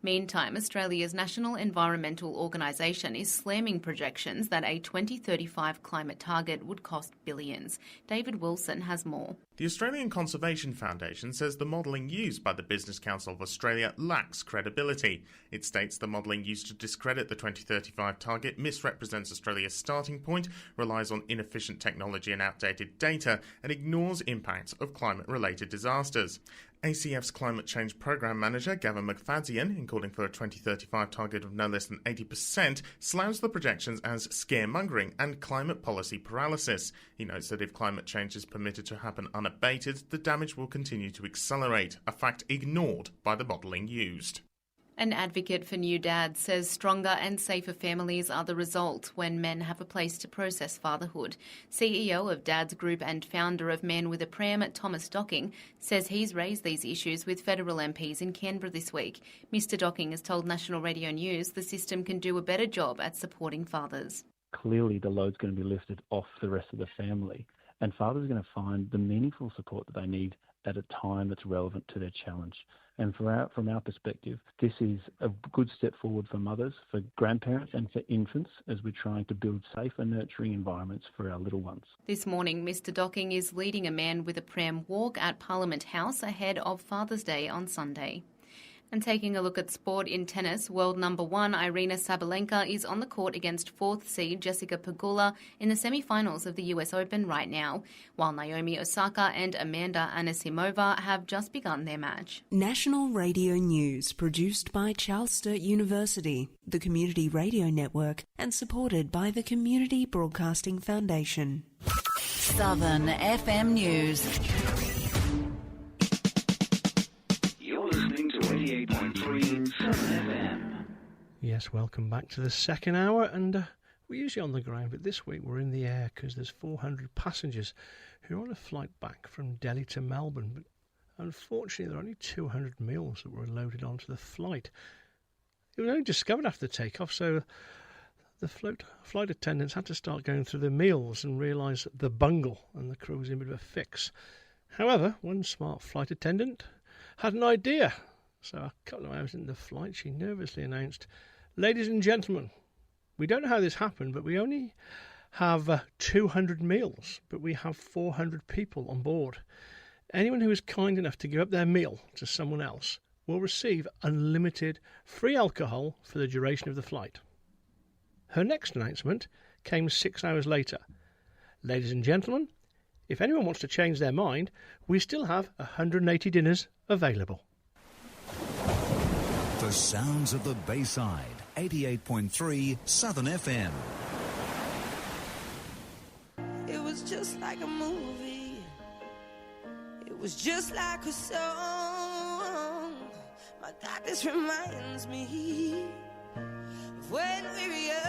Meantime, Australia's National Environmental Organisation is slamming projections that a 2035 climate target would cost billions. David Wilson has more. The Australian Conservation Foundation says the modelling used by the Business Council of Australia lacks credibility. It states the modelling used to discredit the 2035 target misrepresents Australia's starting point, relies on inefficient technology and outdated data, and ignores impacts of climate-related disasters. ACF's Climate Change Programme Manager, Gavin McFadzean, in calling for a 2035 target of no less than 80%, slams the projections as scaremongering and climate policy paralysis. He notes that if climate change is permitted to happen unabated, the damage will continue to accelerate, a fact ignored by the modelling used. An advocate for new dads says stronger and safer families are the result when men have a place to process fatherhood. CEO of Dads Group and founder of Men with a Pram, Thomas Docking, says he's raised these issues with federal MPs in Canberra this week. Mr Docking has told National Radio News the system can do a better job at supporting fathers. Clearly the load's going to be lifted off the rest of the family, and fathers are going to find the meaningful support that they need at a time that's relevant to their challenge. And from our perspective, this is a good step forward for mothers, for grandparents and for infants as we're trying to build safe and nurturing environments for our little ones. This morning, Mr Docking is leading a Man with a Pram walk at Parliament House ahead of Father's Day on Sunday. And taking a look at sport in tennis, world number 1 Irina Sabalenka is on the court against fourth seed Jessica Pegula in the semi-finals of the US Open right now, while Naomi Osaka and Amanda Anisimova have just begun their match. National Radio News produced by Charles University, the Community Radio Network, and supported by the Community Broadcasting Foundation. Southern FM News. Listening to 88.3 Southern FM. Yes, welcome back to the second hour, and we're usually on the ground, but this week we're in the air because there's 400 passengers who are on a flight back from Delhi to Melbourne, but unfortunately there are only 200 meals that were loaded onto the flight. It was only discovered after takeoff, so the flight attendants had to start going through the meals and realise the bungle, and the crew was in a bit of a fix. However, one smart flight attendant had an idea. So a couple of hours into the flight, she nervously announced, "Ladies and gentlemen, we don't know how this happened, but we only have 200 meals, but we have 400 people on board. Anyone who is kind enough to give up their meal to someone else will receive unlimited free alcohol for the duration of the flight." Her next announcement came 6 hours later. "Ladies and gentlemen, if anyone wants to change their mind, we still have 180 dinners available." The sounds of the Bayside, 88.3 Southern FM. It was just like a movie. It was just like a song. My God, this reminds me of when we were young.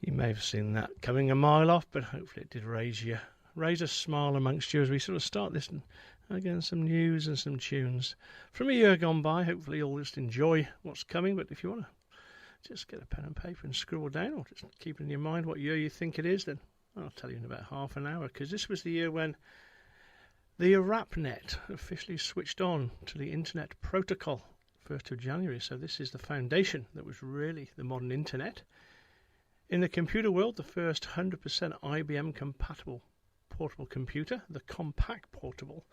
You may have seen that coming a mile off, but hopefully it did raise a smile amongst you as we sort of start this, and again some news and some tunes from a year gone by. Hopefully you'll just enjoy what's coming, but if you want to just get a pen and paper and scribble down, or just keep in your mind what year you think it is, then I'll tell you in about half an hour, because this was the year when the ARAPNet officially switched on to the Internet Protocol, 1st of January. So this is the foundation that was really the modern Internet. In the computer world, the first 100% IBM compatible portable computer, the Compact Portable,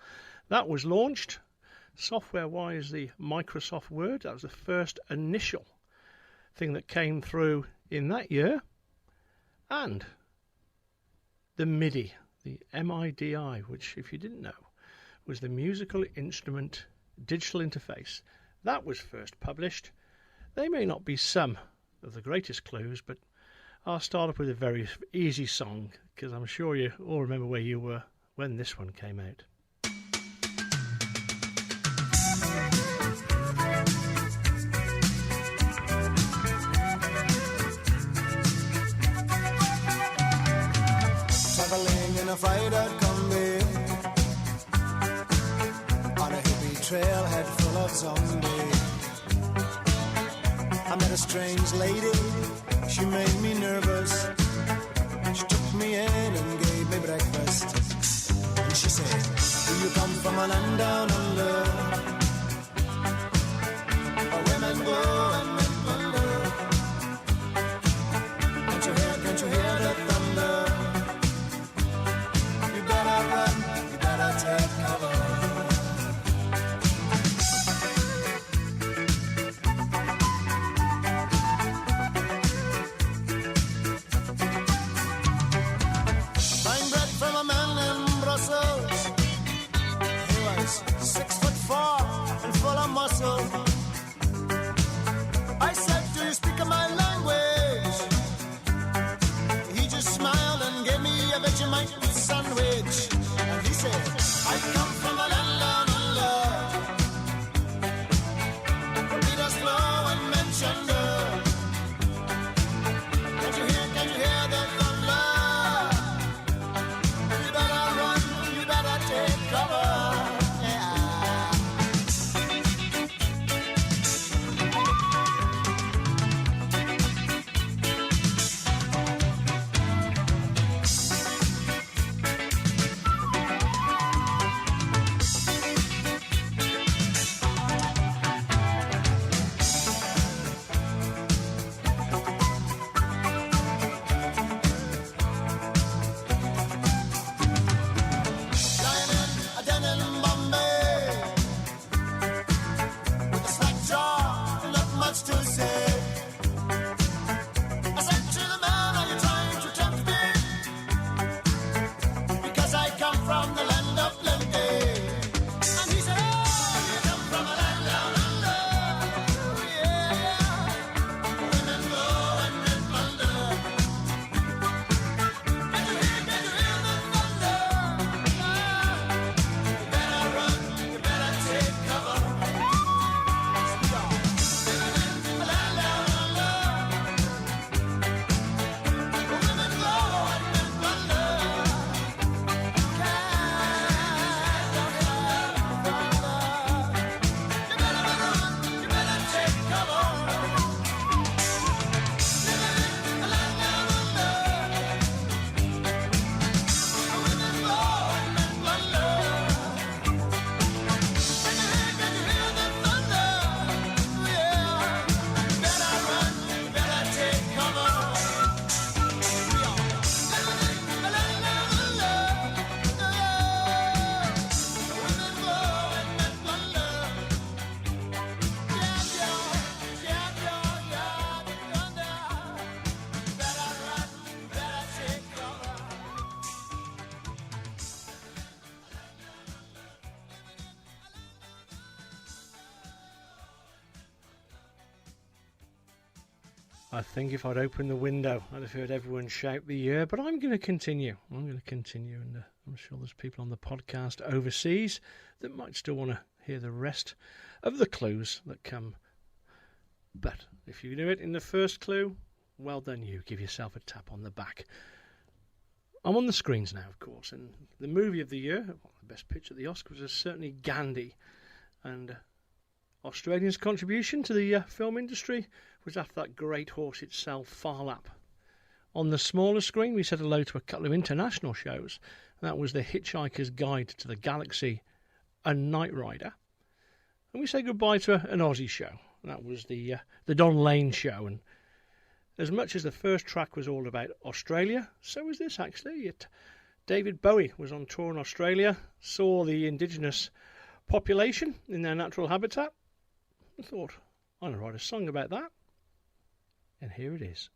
that was launched. Software-wise, the Microsoft Word, that was the first initial thing that came through in that year. And the MIDI, the MIDI, which, if you didn't know, was the musical instrument digital interface that was first published. They may not be some of the greatest clues, but I'll start off with a very easy song, because I'm sure you all remember where you were when this one came out. Traveling in a fried-out combi on a hippie trailhead full of zombies. I met a strange lady, she made me nervous. She took me in and gave me breakfast. And she said, do you come from a land down under, where women go and men plunder? Can't you hear the thunder? You better run, you better take cover. I said, do you speak my language? He just smiled and gave me a Vegemite sandwich. And he said, I come from a land down under, where Peter's flow and men chunder. Can't you hear the thunder? You better run, you better take cover. I think if I'd opened the window, I'd have heard everyone shout the year, but I'm going to continue. And I'm sure there's people on the podcast overseas that might still want to hear the rest of the clues that come. But if you knew it in the first clue, well done you. Give yourself a tap on the back. I'm on the screens now, of course, and the movie of the year, the best picture at the Oscars, is certainly Gandhi. And Australia's contribution to the film industry was after that great horse itself, Phar Lap. On the smaller screen, we said hello to a couple of international shows. That was The Hitchhiker's Guide to the Galaxy and Knight Rider. And we say goodbye to an Aussie show. That was the Don Lane Show. And as much as the first track was all about Australia, so was this actually. David Bowie was on tour in Australia, saw the indigenous population in their natural habitat. I thought, I'm going to write a song about that. And here it is.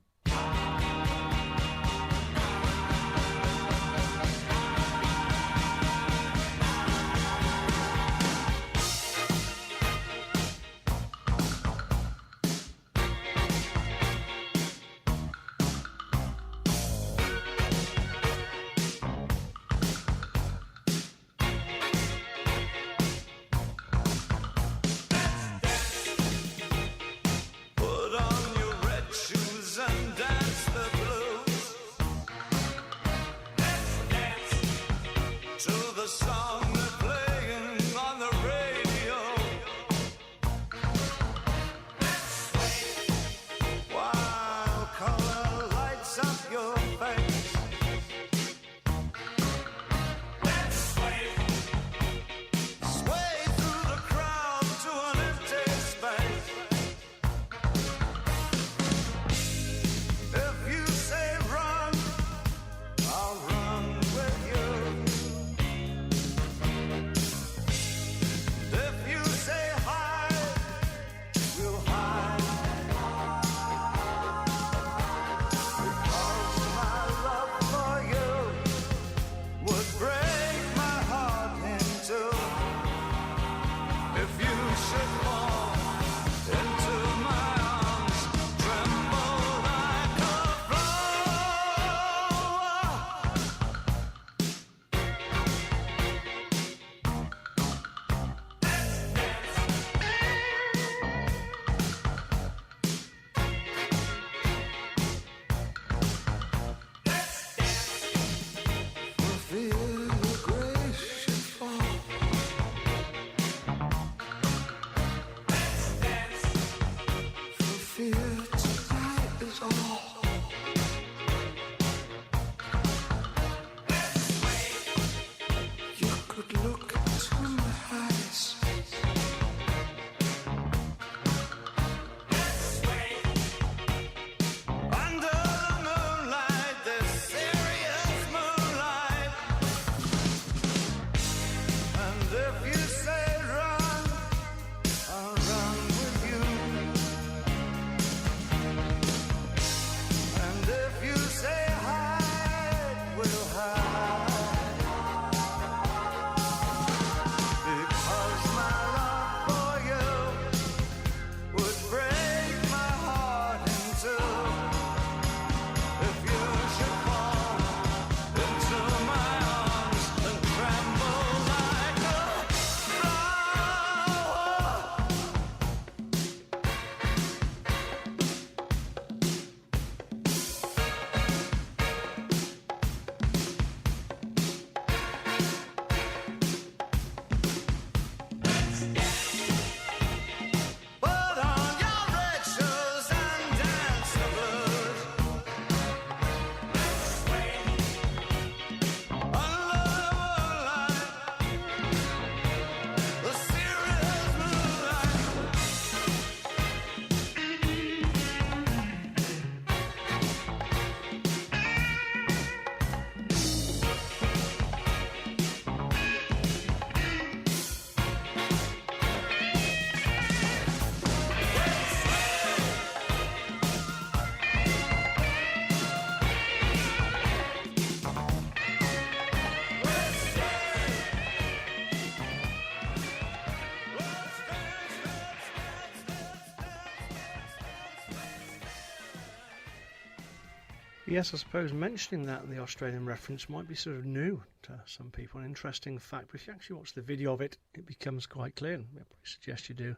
Yes, I suppose mentioning that the Australian reference might be sort of new to some people. An interesting fact, but if you actually watch the video of it, it becomes quite clear. And I suggest you do.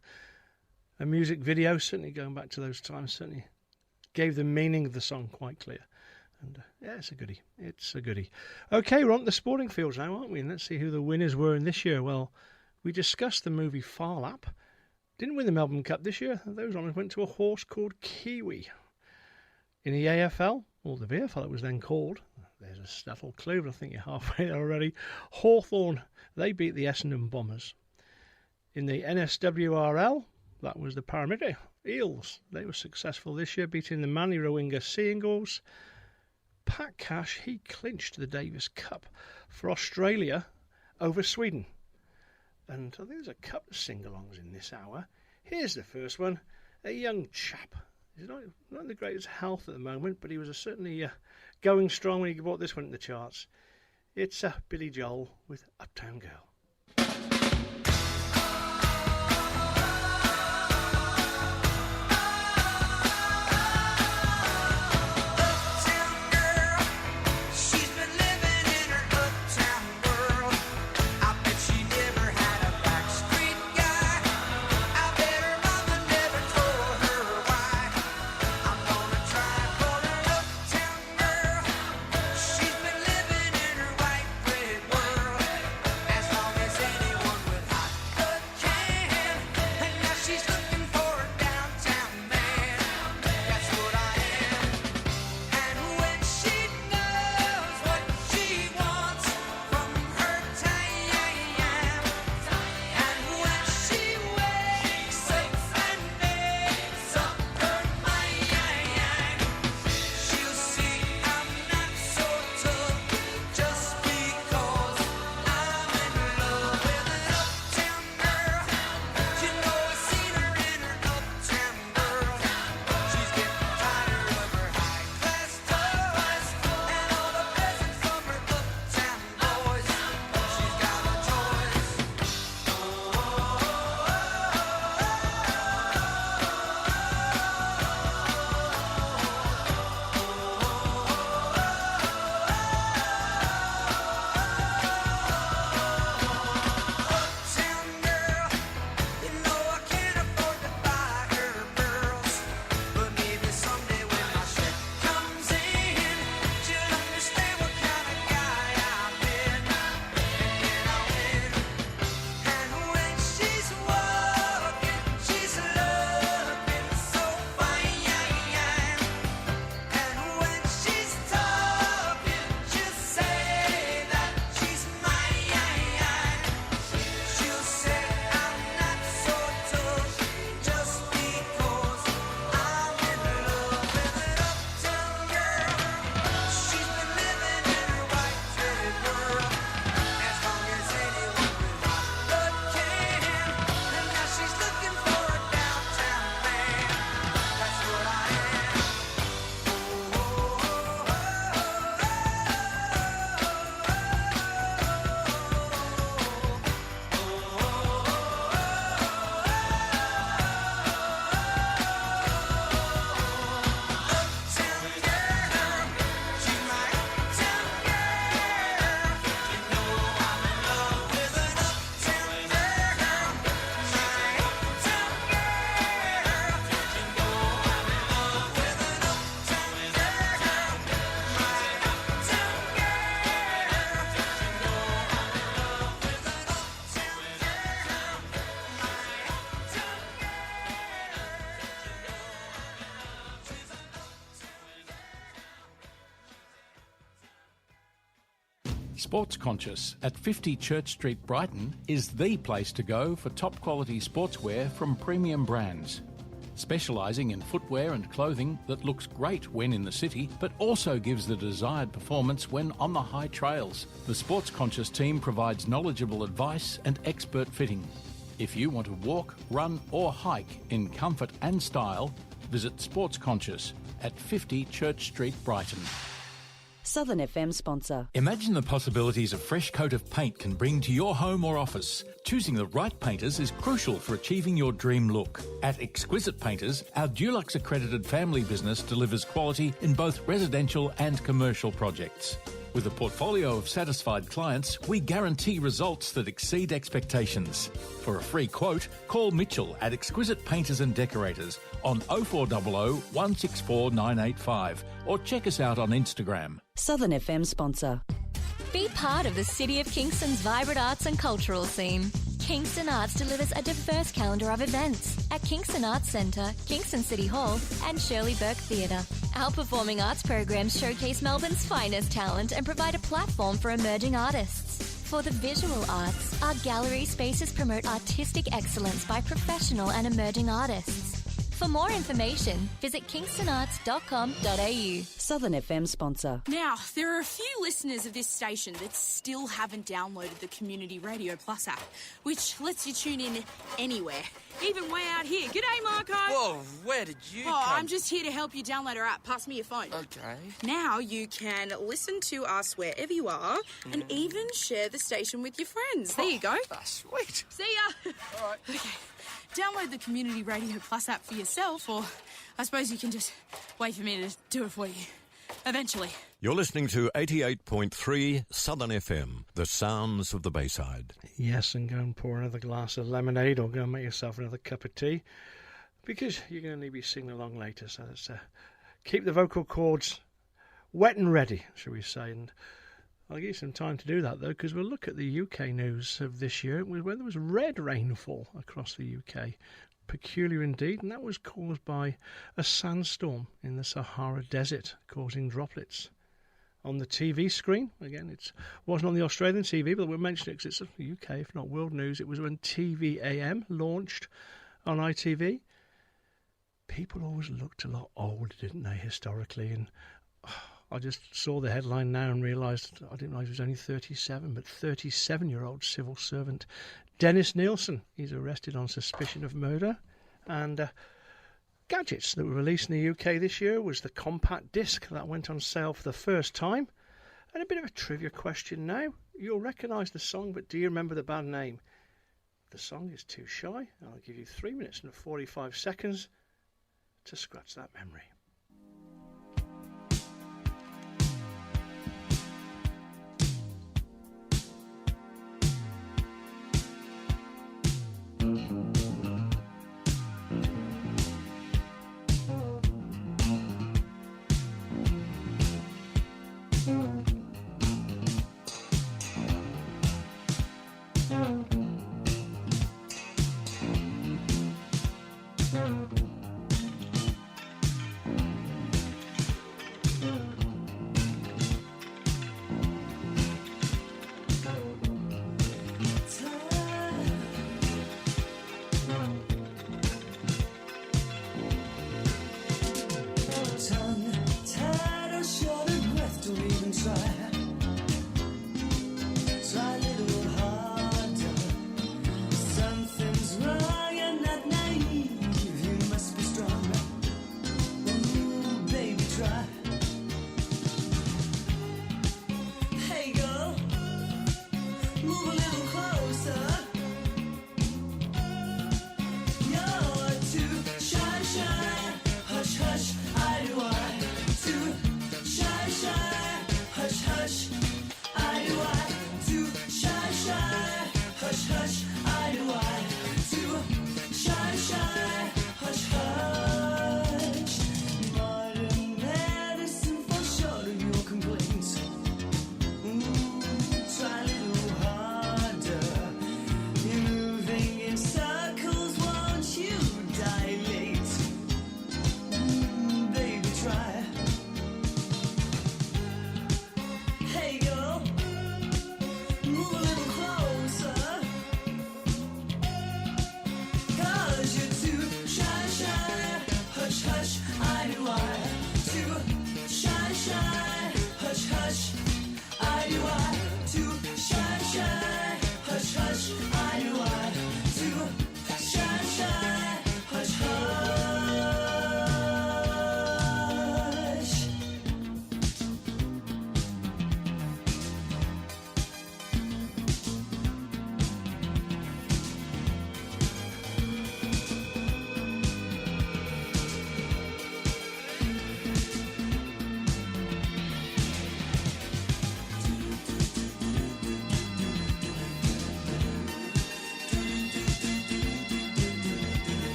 A music video, certainly going back to those times, certainly gave the meaning of the song quite clear. And yeah, it's a goodie. It's a goodie. Okay, we're on to the sporting fields now, aren't we? And let's see who the winners were in this year. Well, we discussed the movie Far Lap. Didn't win the Melbourne Cup this year. Those honours went to a horse called Kiwi. In the AFL, or the VFL it was then called, there's a subtle clue, but I think you're halfway there already. Hawthorn, they beat the Essendon Bombers. In the NSWRL, that was the Parramatta Eels. They were successful this year, beating the Manly Rawinga Sea Eagles. Pat Cash, he clinched the Davis Cup for Australia over Sweden. And I think there's a couple of sing-alongs in this hour. Here's the first one. A young chap. He's not in the greatest health at the moment, but he was certainly going strong when he brought this one in the charts. It's Billy Joel with Uptown Girl. Sports Conscious at 50 Church Street, Brighton is the place to go for top quality sportswear from premium brands. Specialising in footwear and clothing that looks great when in the city, but also gives the desired performance when on the high trails. The Sports Conscious team provides knowledgeable advice and expert fitting. If you want to walk, run or hike in comfort and style, visit Sports Conscious at 50 Church Street, Brighton. Southern FM sponsor. Imagine the possibilities a fresh coat of paint can bring to your home or office. Choosing the right painters is crucial for achieving your dream look. At Exquisite Painters, our Dulux accredited family business delivers quality in both residential and commercial projects. With a portfolio of satisfied clients, we guarantee results that exceed expectations. For a free quote, call Mitchell at Exquisite Painters and Decorators on 0400 164 985 or check us out on Instagram. Southern FM sponsor. Be part of the City of Kingston's vibrant arts and cultural scene. Kingston Arts delivers a diverse calendar of events at Kingston Arts Centre, Kingston City Hall and Shirley Burke Theatre. Our performing arts programs showcase Melbourne's finest talent and provide a platform for emerging artists. For the visual arts, our gallery spaces promote artistic excellence by professional and emerging artists. For more information, visit kingstonarts.com.au. Southern FM sponsor. Now, there are a few listeners of this station that still haven't downloaded the Community Radio Plus app, which lets you tune in anywhere, even way out here. G'day, Marco. Whoa, where did you come? I'm just here to help you download our app. Pass me your phone. Okay. Now you can listen to us wherever you are and even share the station with your friends. There you go. That's sweet. See ya. All right. Okay. Download the Community Radio Plus app for yourself, or I suppose you can just wait for me to do it for you. Eventually. You're listening to 88.3 Southern FM, the sounds of the Bayside. Yes, and go and pour another glass of lemonade or go and make yourself another cup of tea, because you're going to need to be singing along later. So let's keep the vocal cords wet and ready, shall we say. And I'll give you some time to do that, though, because we'll look at the UK news of this year, where there was red rainfall across the UK. Peculiar indeed, and that was caused by a sandstorm in the Sahara Desert, causing droplets. On the TV screen, again, it wasn't on the Australian TV, but we'll mention it because it's UK, if not world news. It was when TVAM launched on ITV. People always looked a lot older, didn't they, historically, and I just saw the headline now and realised I didn't realise he was only 37, but 37-year-old civil servant Dennis Nielsen. He's arrested on suspicion of murder. And gadgets that were released in the UK this year was the compact disc that went on sale for the first time. And a bit of a trivia question now. You'll recognise the song, but do you remember the band name? The song is Too Shy. I'll give you 3 minutes and 45 seconds to scratch that memory.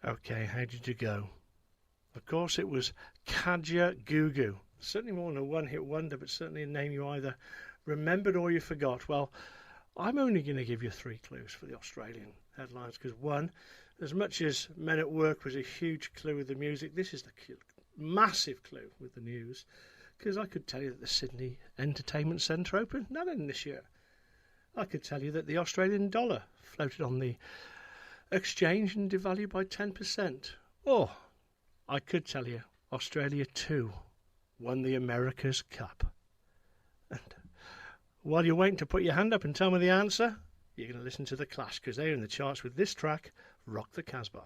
Okay, how did you go? Of course, it was Kaja Gugu. Certainly more than a one-hit wonder, but certainly a name you either remembered or you forgot. Well, I'm only going to give you 3 clues for the Australian headlines, because one, as much as Men at Work was a huge clue with the music, this is the massive clue with the news, because I could tell you that the Sydney Entertainment Centre opened not in this year. I could tell you that the Australian dollar floated on the exchange and devalued by 10%. Or I could tell you Australia too won the America's Cup. And while you're waiting to put your hand up and tell me the answer, you're going to listen to The Clash, because they're in the charts with this track, Rock the Casbah.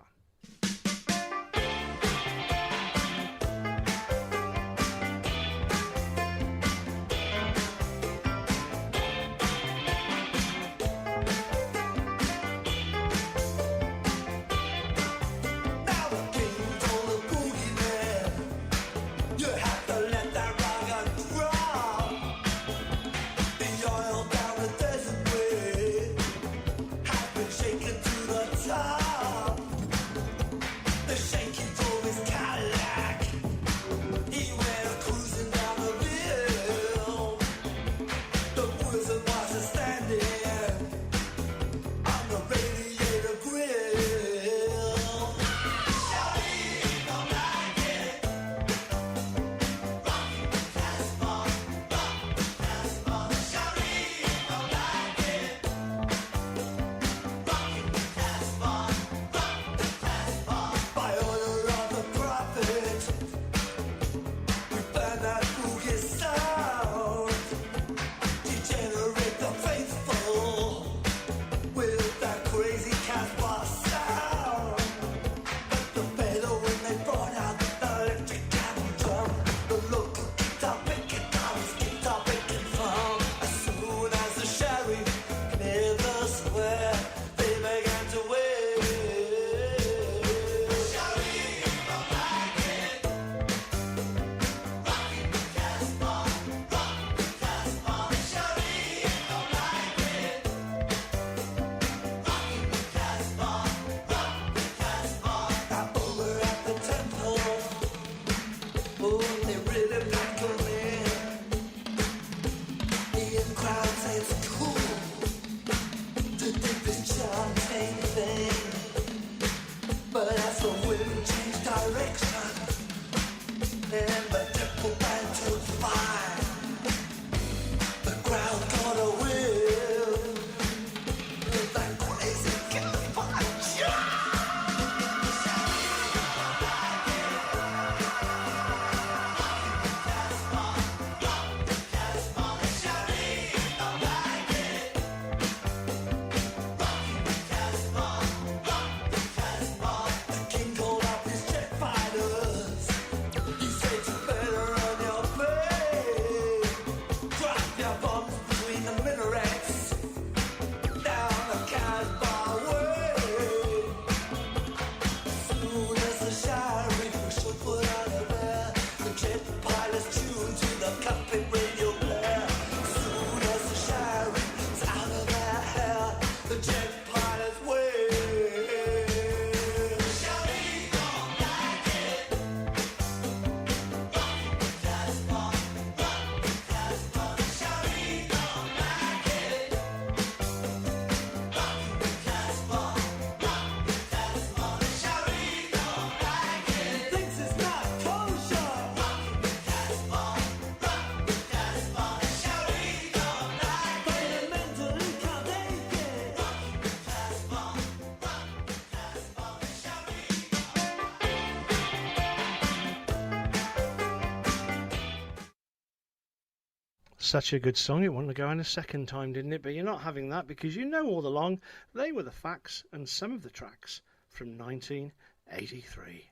Such a good song, it wanted to go in a second time, didn't it? But you're not having that, because you know all along they were the facts and some of the tracks from 1983.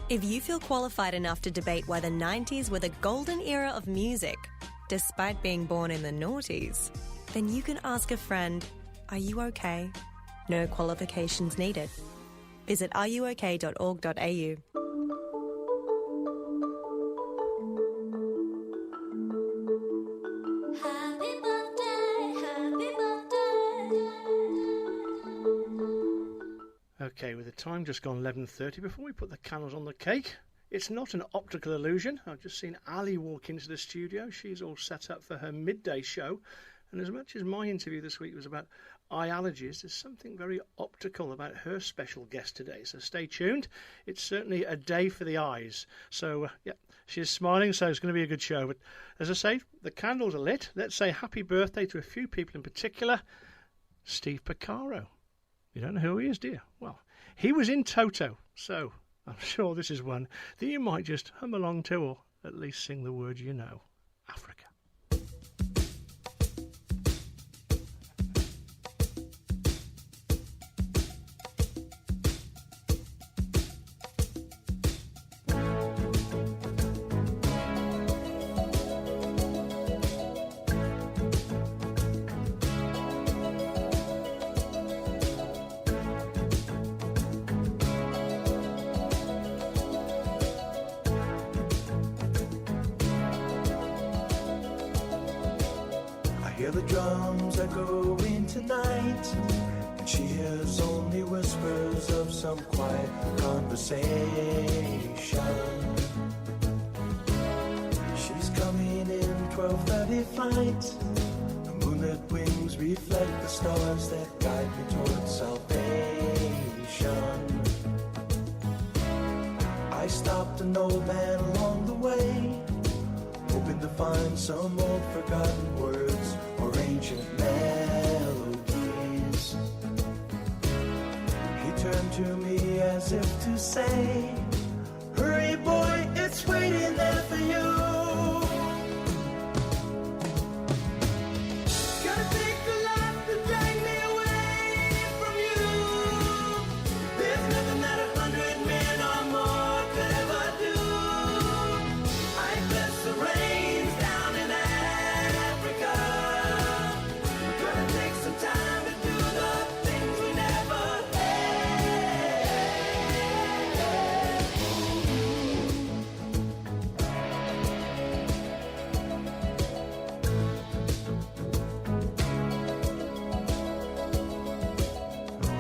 If you feel qualified enough to debate why the 90s were the golden era of music, despite being born in the noughties, then you can ask a friend, are you okay? No qualifications needed. Visit areyouok.org.au. Okay, with the time just gone 11:30, before we put the candles on the cake, it's not an optical illusion. I've just seen Ali walk into the studio. She's all set up for her midday show. And as much as my interview this week was about eye allergies, there's something very optical about her special guest today. So stay tuned. It's certainly a day for the eyes. So, yeah, she's smiling, so it's going to be a good show. But as I say, the candles are lit. Let's say happy birthday to a few people in particular. Steve Porcaro. You don't know who he is, do you? Well, he was in Toto, so I'm sure this is one that you might just hum along to, or at least sing the words you know. Africa. Hear the drums echoing tonight, and she hears only whispers of some quiet conversation. She's coming in 12:30 flight. The moonlit wings reflect the stars that guide me towards salvation. I stopped an old man along the way, hoping to find some old forgotten words or ancient melodies. He turned to me as if to say, hurry boy, it's waiting there for you. Gotta take a lot to drag me away from you. There's nothing that 100 men or more could ever do. I bless the rains down in Africa. We're gonna take some time to do the things we never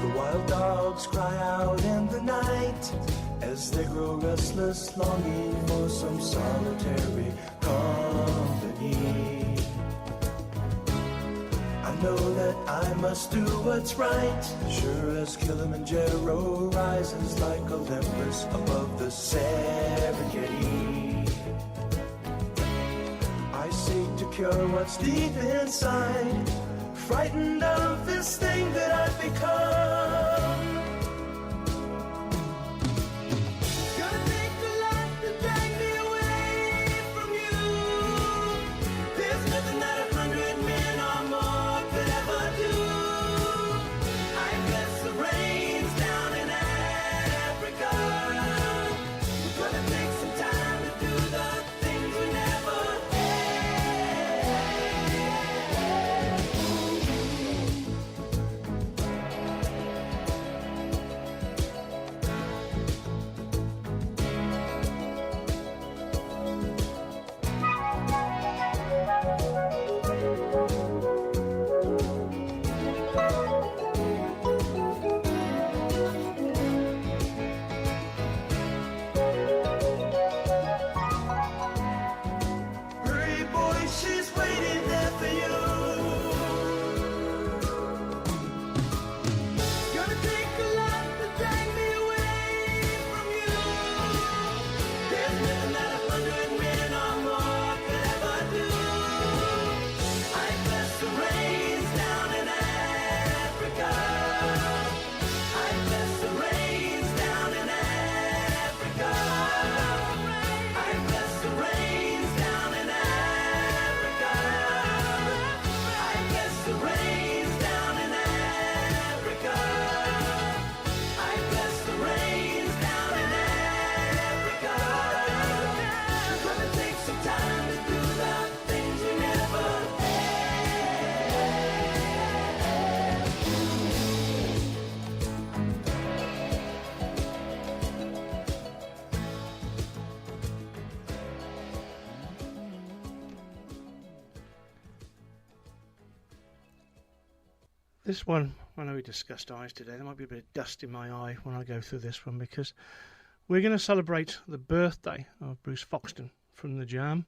The wild dogs cry out in the night as they grow restless, longing for some solitary company. I know that I must do what's right, sure as Kilimanjaro rises like Olympus above the Serengeti. I seek to cure what's deep inside, frightened of this thing that I've become. Gonna take a lot to drag me away from you. There's nothing that 100 men or more could ever do. I bless the rains down in Africa. We're gonna take some time to do the things we never Hurry, boy, she's waiting there for you. Gonna take a lot to drag me away from you. There's nothing that 100 men or more could ever do. I bless the rains down in Africa. I bless the rains down in Africa. I bless the rains down in Africa. I bless the rains down in Africa. I bless the rains down in Africa. We're gonna take some time to do the things we never This one I know we discussed eyes today. There might be a bit of dust in my eye when I go through this one, because we're going to celebrate the birthday of Bruce Foxton from The Jam.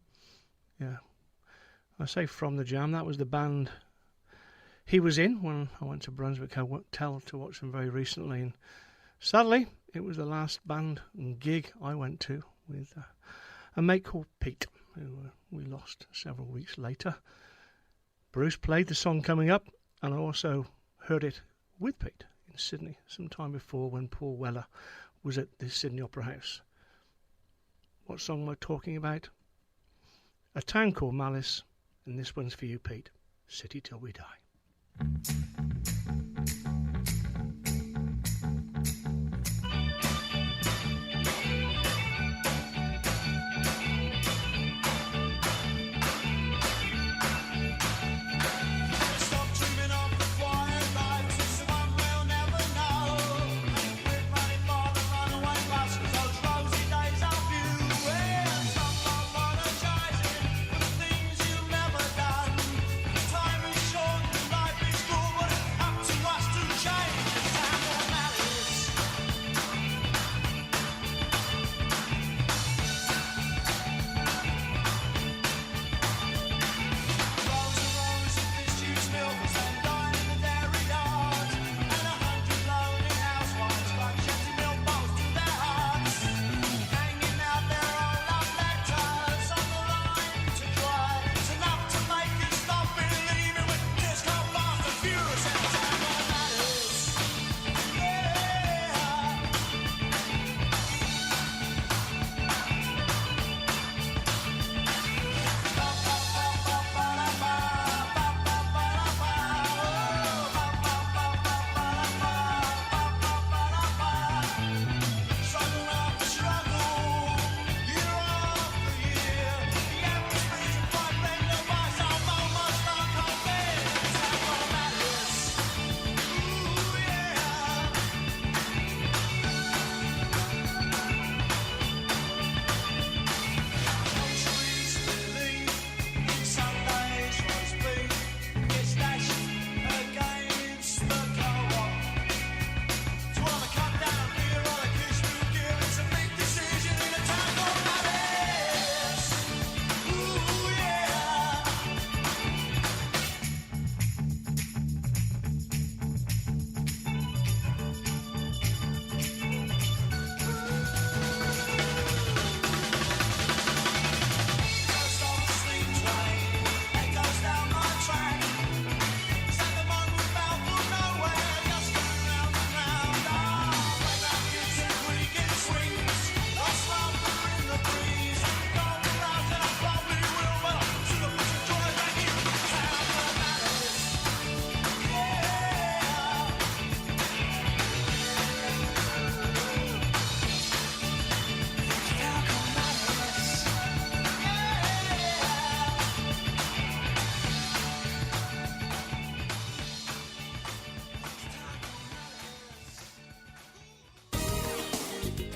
Yeah, I say from The Jam. That was the band he was in when I went to Brunswick Hotel to watch them very recently. And sadly, it was the last band and gig I went to with a mate called Pete, who we lost several weeks later. Bruce played the song Coming Up, and I also heard it with Pete in Sydney some time before when Paul Weller was at the Sydney Opera House. What song am I talking about? A Town Called Malice, and this one's for you, Pete. City Till We Die.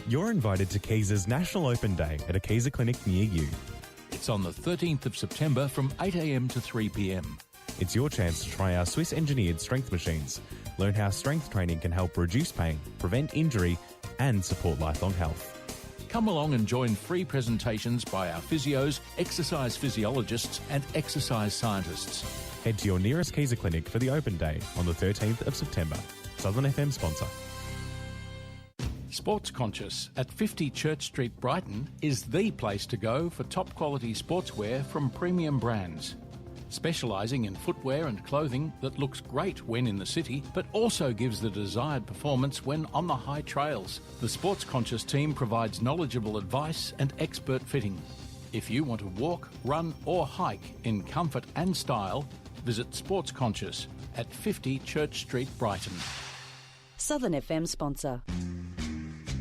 You're invited to Keys's National Open Day at a Keyser clinic near you. It's on the 13th of September from 8 a.m. to 3 p.m. It's your chance to try our Swiss-engineered strength machines, learn how strength training can help reduce pain, prevent injury and support lifelong health. Come along and join free presentations by our physios, exercise physiologists and exercise scientists. Head to your nearest Keyser clinic for the Open Day on the 13th of September. Southern FM sponsor. Sports Conscious at 50 Church Street, Brighton is the place to go for top quality sportswear from premium brands. Specialising in footwear and clothing that looks great when in the city, but also gives the desired performance when on the high trails. The Sports Conscious team provides knowledgeable advice and expert fitting. If you want to walk, run or hike in comfort and style, visit Sports Conscious at 50 Church Street, Brighton. Southern FM sponsor.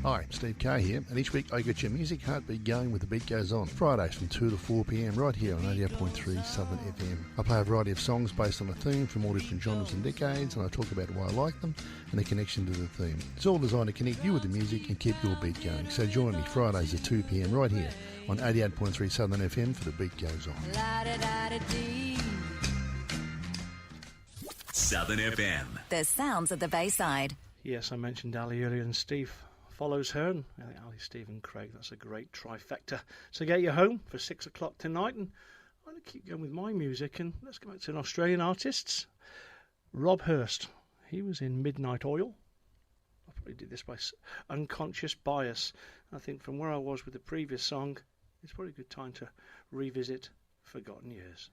Hi, Steve Carr here, and each week I get your music heartbeat going with The Beat Goes On. Fridays from 2 to 4 p.m. right here on 88.3 Southern FM. I play a variety of songs based on a theme from all different genres and decades, and I talk about why I like them and the connection to the theme. It's all designed to connect you with the music and keep your beat going. So join me Fridays at 2 p.m. right here on 88.3 Southern FM for The Beat Goes On. Southern FM. The sounds of the Bayside. Yes, I mentioned Ali earlier, and Steve follows her. And Ali, Steve and Craig, that's a great trifecta. So get you home for 6 o'clock tonight, and I'm going to keep going with my music, and let's go back to an Australian artist, Rob Hurst. He was in Midnight Oil. I probably did this by unconscious bias. I think from where I was with the previous song, it's probably a good time to revisit Forgotten Years.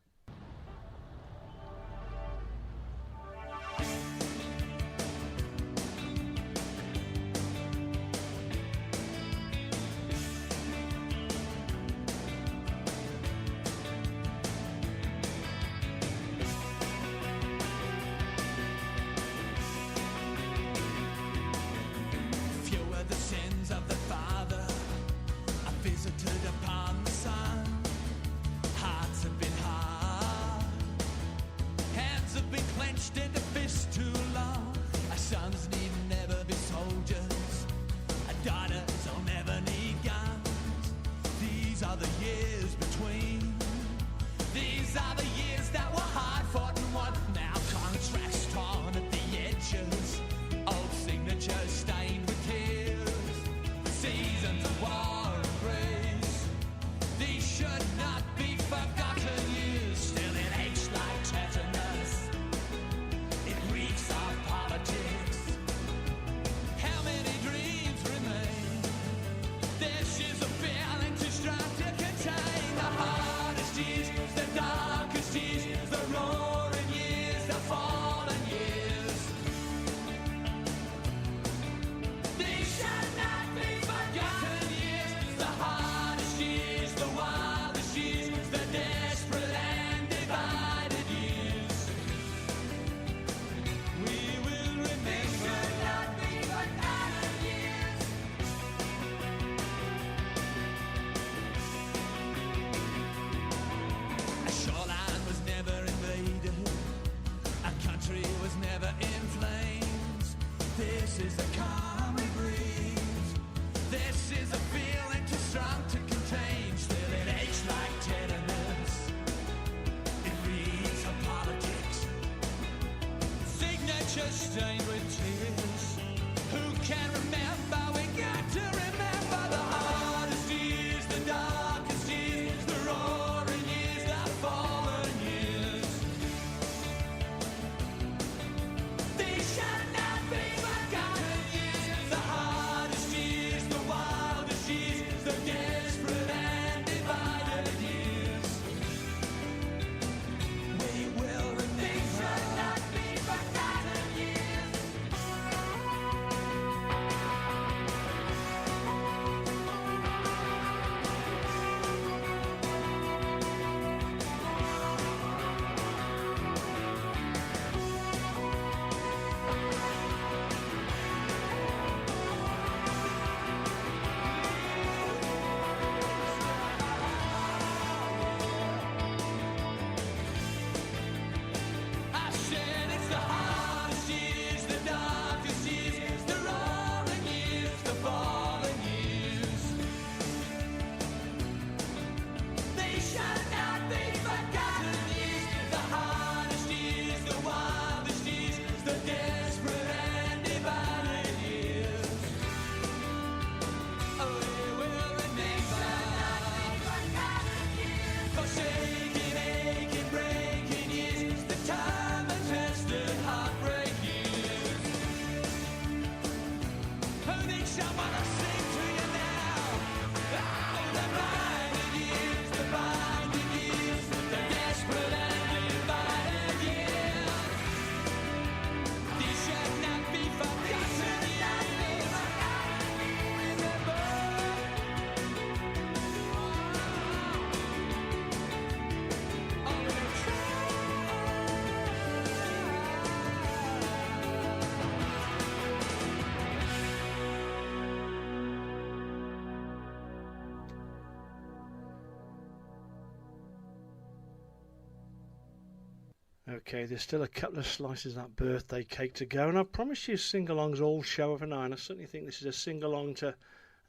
Okay, there's still a couple of slices of that birthday cake to go, and I promise you sing-alongs all show of an eye, and I certainly think this is a sing-along to,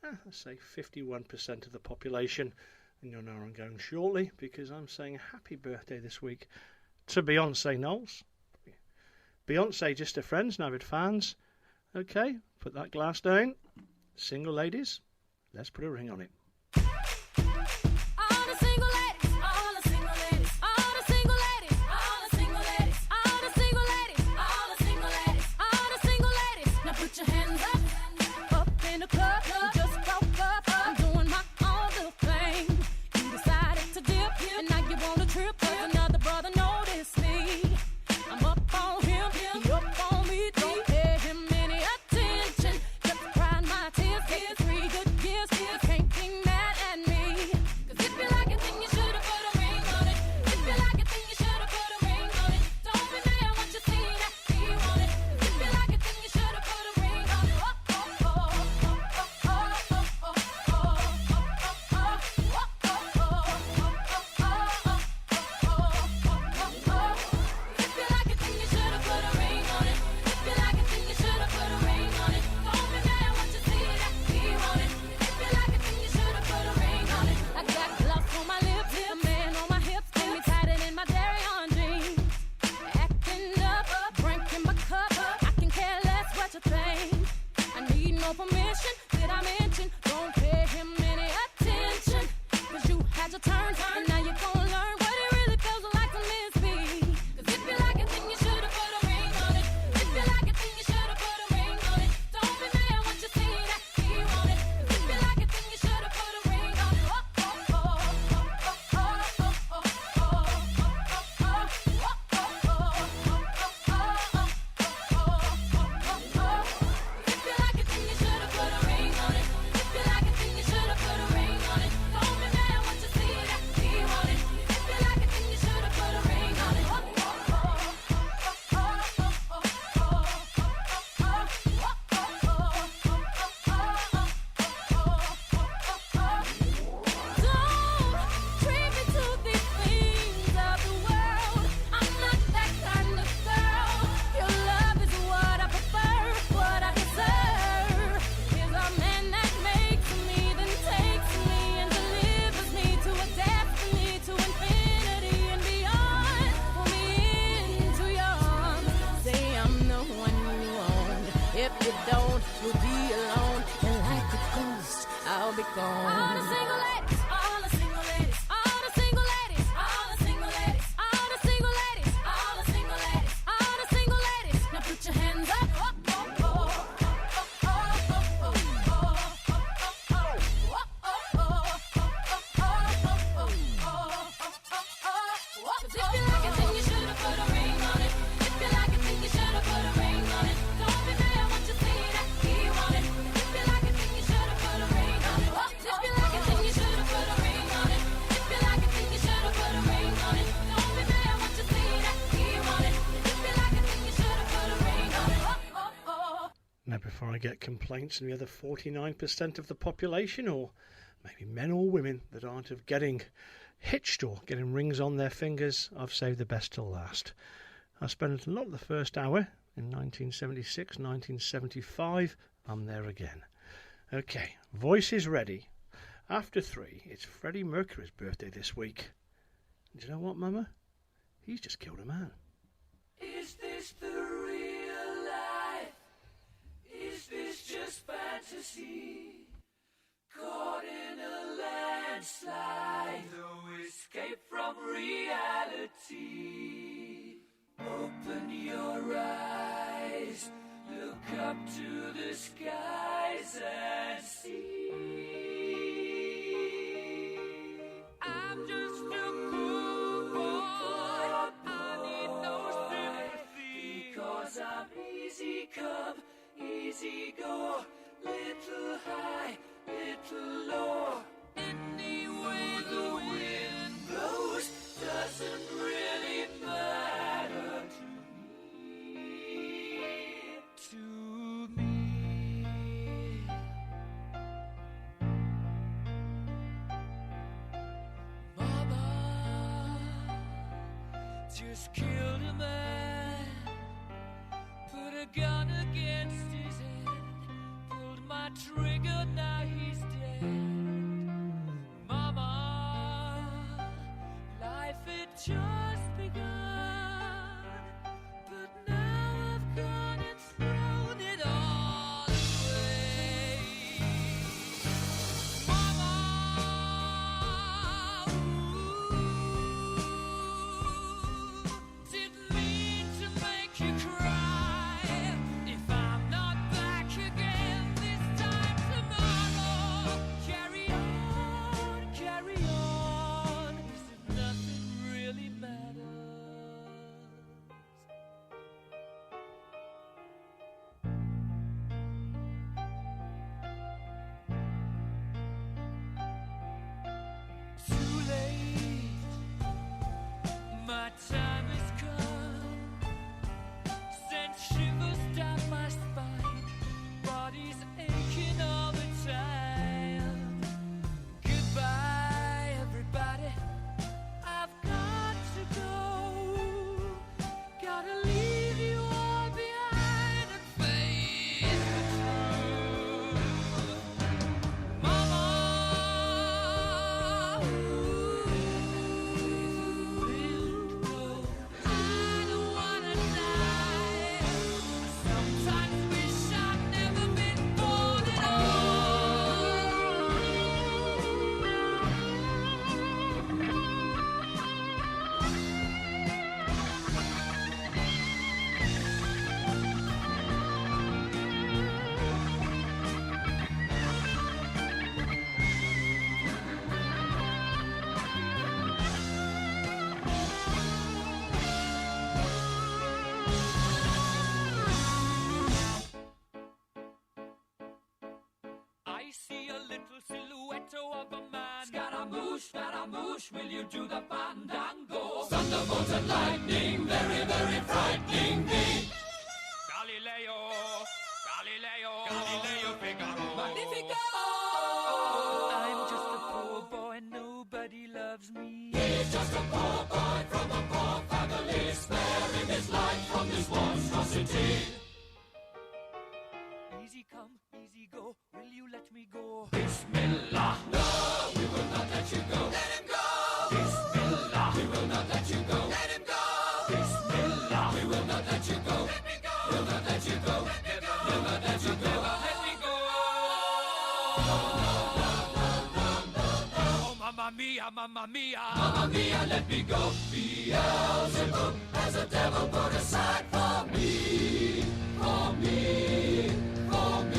let's say, 51% of the population, and you'll know where I'm going shortly, because I'm saying happy birthday this week to Beyonce Knowles. Beyonce, Just Her Friends, now with fans. Okay, put that glass down. Single ladies, let's put a ring on it. All the single ladies, all the single ladies, all the single ladies, all the single ladies, all the single ladies, all the single ladies, all the single ladies. Now put your hands up in the club. You just broke up. I'm doing my own little thing. You decided to dip, and now you want to trip. 'Cause another brother noticed me. I'm up on him, he up on me. Don't pay him any attention. Just crying my tears, taking 3 good years. You can't be mad at me. 'Cause if you like it, then you should have put a ring on it. If you like it, then you should have put a ring on it. Don't be mad when you see that he want it. If you like it, then you should have put a ring on it. If you like it, then you should have put a ring on it. If you like it, then you should have put a ring on it. Don't be mad when you see that he want it. If you like it, then you should have put a ring on it. I got gloves on my lips, a man on my hips, get me tighter than my dairy on jeans. Acting up, drinking my cup. I can care less what you think. I need no permission. Did I mention? Don't pay him any attention. 'Cause you had your turn, and now you're gonna learn what it really feels like to miss me. 'Cause if you like it, then you should have put a ring on it. If you like it, then you should have put a ring on it. Don't be mad when you see that he want it. 'Cause if you like it, then you should have put a ring on it. If you like it, then you should have put a ring on it. If you like it, then you should have put a ring on it. Don't be mad when you see that he want it. If you like it, then you should have put a ring on it. Don't treat me to these things of the world. I'm not that kind of girl. Your love is what I prefer, what I deserve. Is a man that makes me, then takes me and delivers me to a destiny, to infinity and beyond. Pull me into your arms. Say I'm the one you want. If you don't, you'll be alone. And like a ghost, I'll be gone. All the single ladies, all the single ladies, all the single ladies, all the single ladies, all the single ladies, all the single ladies, all the single ladies. Now put your hands up. If you like it, then you should have put a ring on it. If you like it, then you should have put a ring on it. Don't be mad when you see that he want it. If you like it, then you should have put a ring on it. If you like it, then you should have put a ring on it. If you like it, then you should have put a ring on it. Don't be mad when you see that he want it. If you like it, then you should have put a ring on it. Now, before I get complaints from the other 49% of the population, or maybe men or women, that aren't of getting hitched or getting rings on their fingers, I've saved the best till last. I spent a lot of the first hour in 1976, 1975. I'm there again. Okay, voice is ready. After 3, it's Freddie Mercury's birthday this week. Do you know what, Mama? He's just killed a man. Is this the real life? Is this just fantasy? Caught in a landslide, no escape from reality. Open your eyes, look up to the skies and see. I'm just a cool boy, I need no sympathy. Because I'm easy come, easy go, little high, little low. Any way the wind blows doesn't really matter to me. Mama just killed a man, put a gun against his head, pulled my trigger, now he's dead. Mama, life had just begun, but now little silhouette of a man. Scaramouche, will you do the fandango? Thunderbolt and lightning, very, very frightening me. Galileo, Figaro. Magnifico! I'm just a poor boy, nobody loves me. He's just a poor boy from a poor family, sparing his life from this monstrosity. Easy come, easy go, will you let me go? Bismillah, no, we will not let you go. Let him go! Bismillah, we will not let you go. Let him go! Bismillah, we will not let you go. Let me go! We'll not let you go. Never let you go. Let me go. Oh, mamma mia, mamma mia. Mamma mia, let me go. Beelzebub has a devil put aside for me. For me. For me.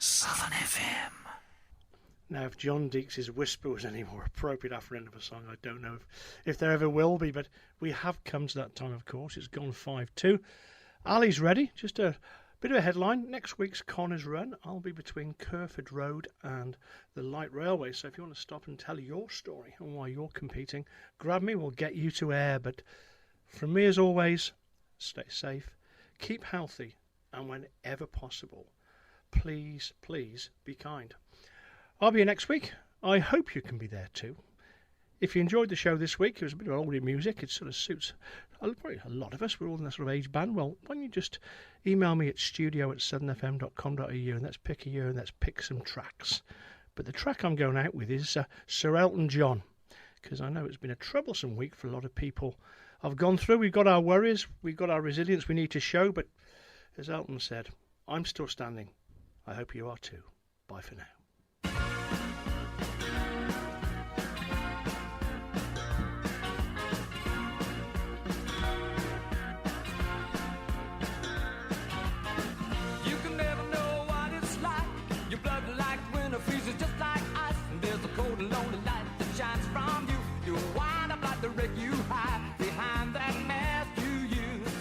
Southern FM. Now, if John Deeks's whisper was any more appropriate after the end of a song, I don't know if there ever will be, but we have come to that time, of course. It's gone 5-2. Ali's ready. Just a bit of a headline. Next week's Connors Run, I'll be between Kerford Road and the Light Railway. So if you want to stop and tell your story and why you're competing, grab me. We'll get you to air. But from me, as always, stay safe, keep healthy, and whenever possible, please, please be kind. I'll be here next week. I hope you can be there too. If you enjoyed the show this week, it was a bit of oldie music. It sort of suits probably a lot of us. We're all in that sort of age band. Well, why don't you just email me at studio@southernfm.com.au and let's pick a year and let's pick some tracks. But the track I'm going out with is Sir Elton John, because I know it's been a troublesome week for a lot of people. I've gone through. We've got our worries. We've got our resilience we need to show. But as Elton said, I'm still standing. I hope you are too. Bye for now. You can never know what it's like. Your blood like winter freezes just like ice. And there's a cold and lonely light that shines from you. You wind up like the wreck you hide behind that mask you use.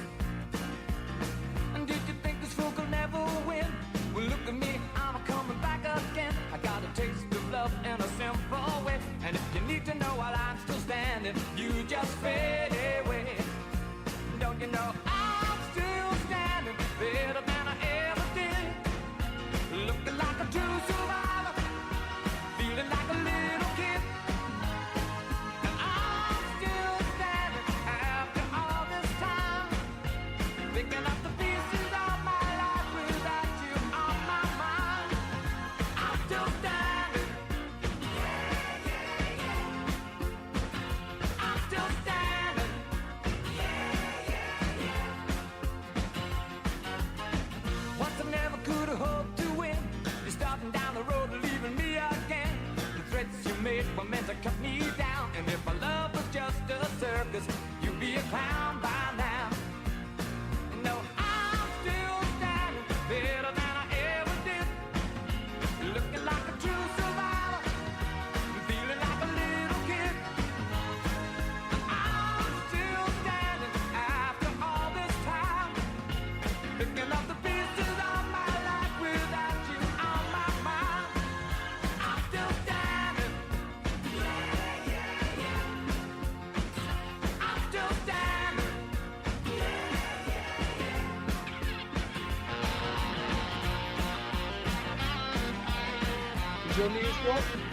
And did you think this fool could never win? Well, look at me, I'm coming back again. I got a taste of love in a simple way. And if you need to know while I'm still standing, you just fade away. Don't you know I'm still standing better than I ever did? Looking like a true survivor, feeling like a little kid. And I'm still standing after all this time, picking up the pieces of my life without you on my mind. I'm still standing. I'm still standing. Once I never could have hoped to win. You're starting down the road and leaving me again. The your news, Rob?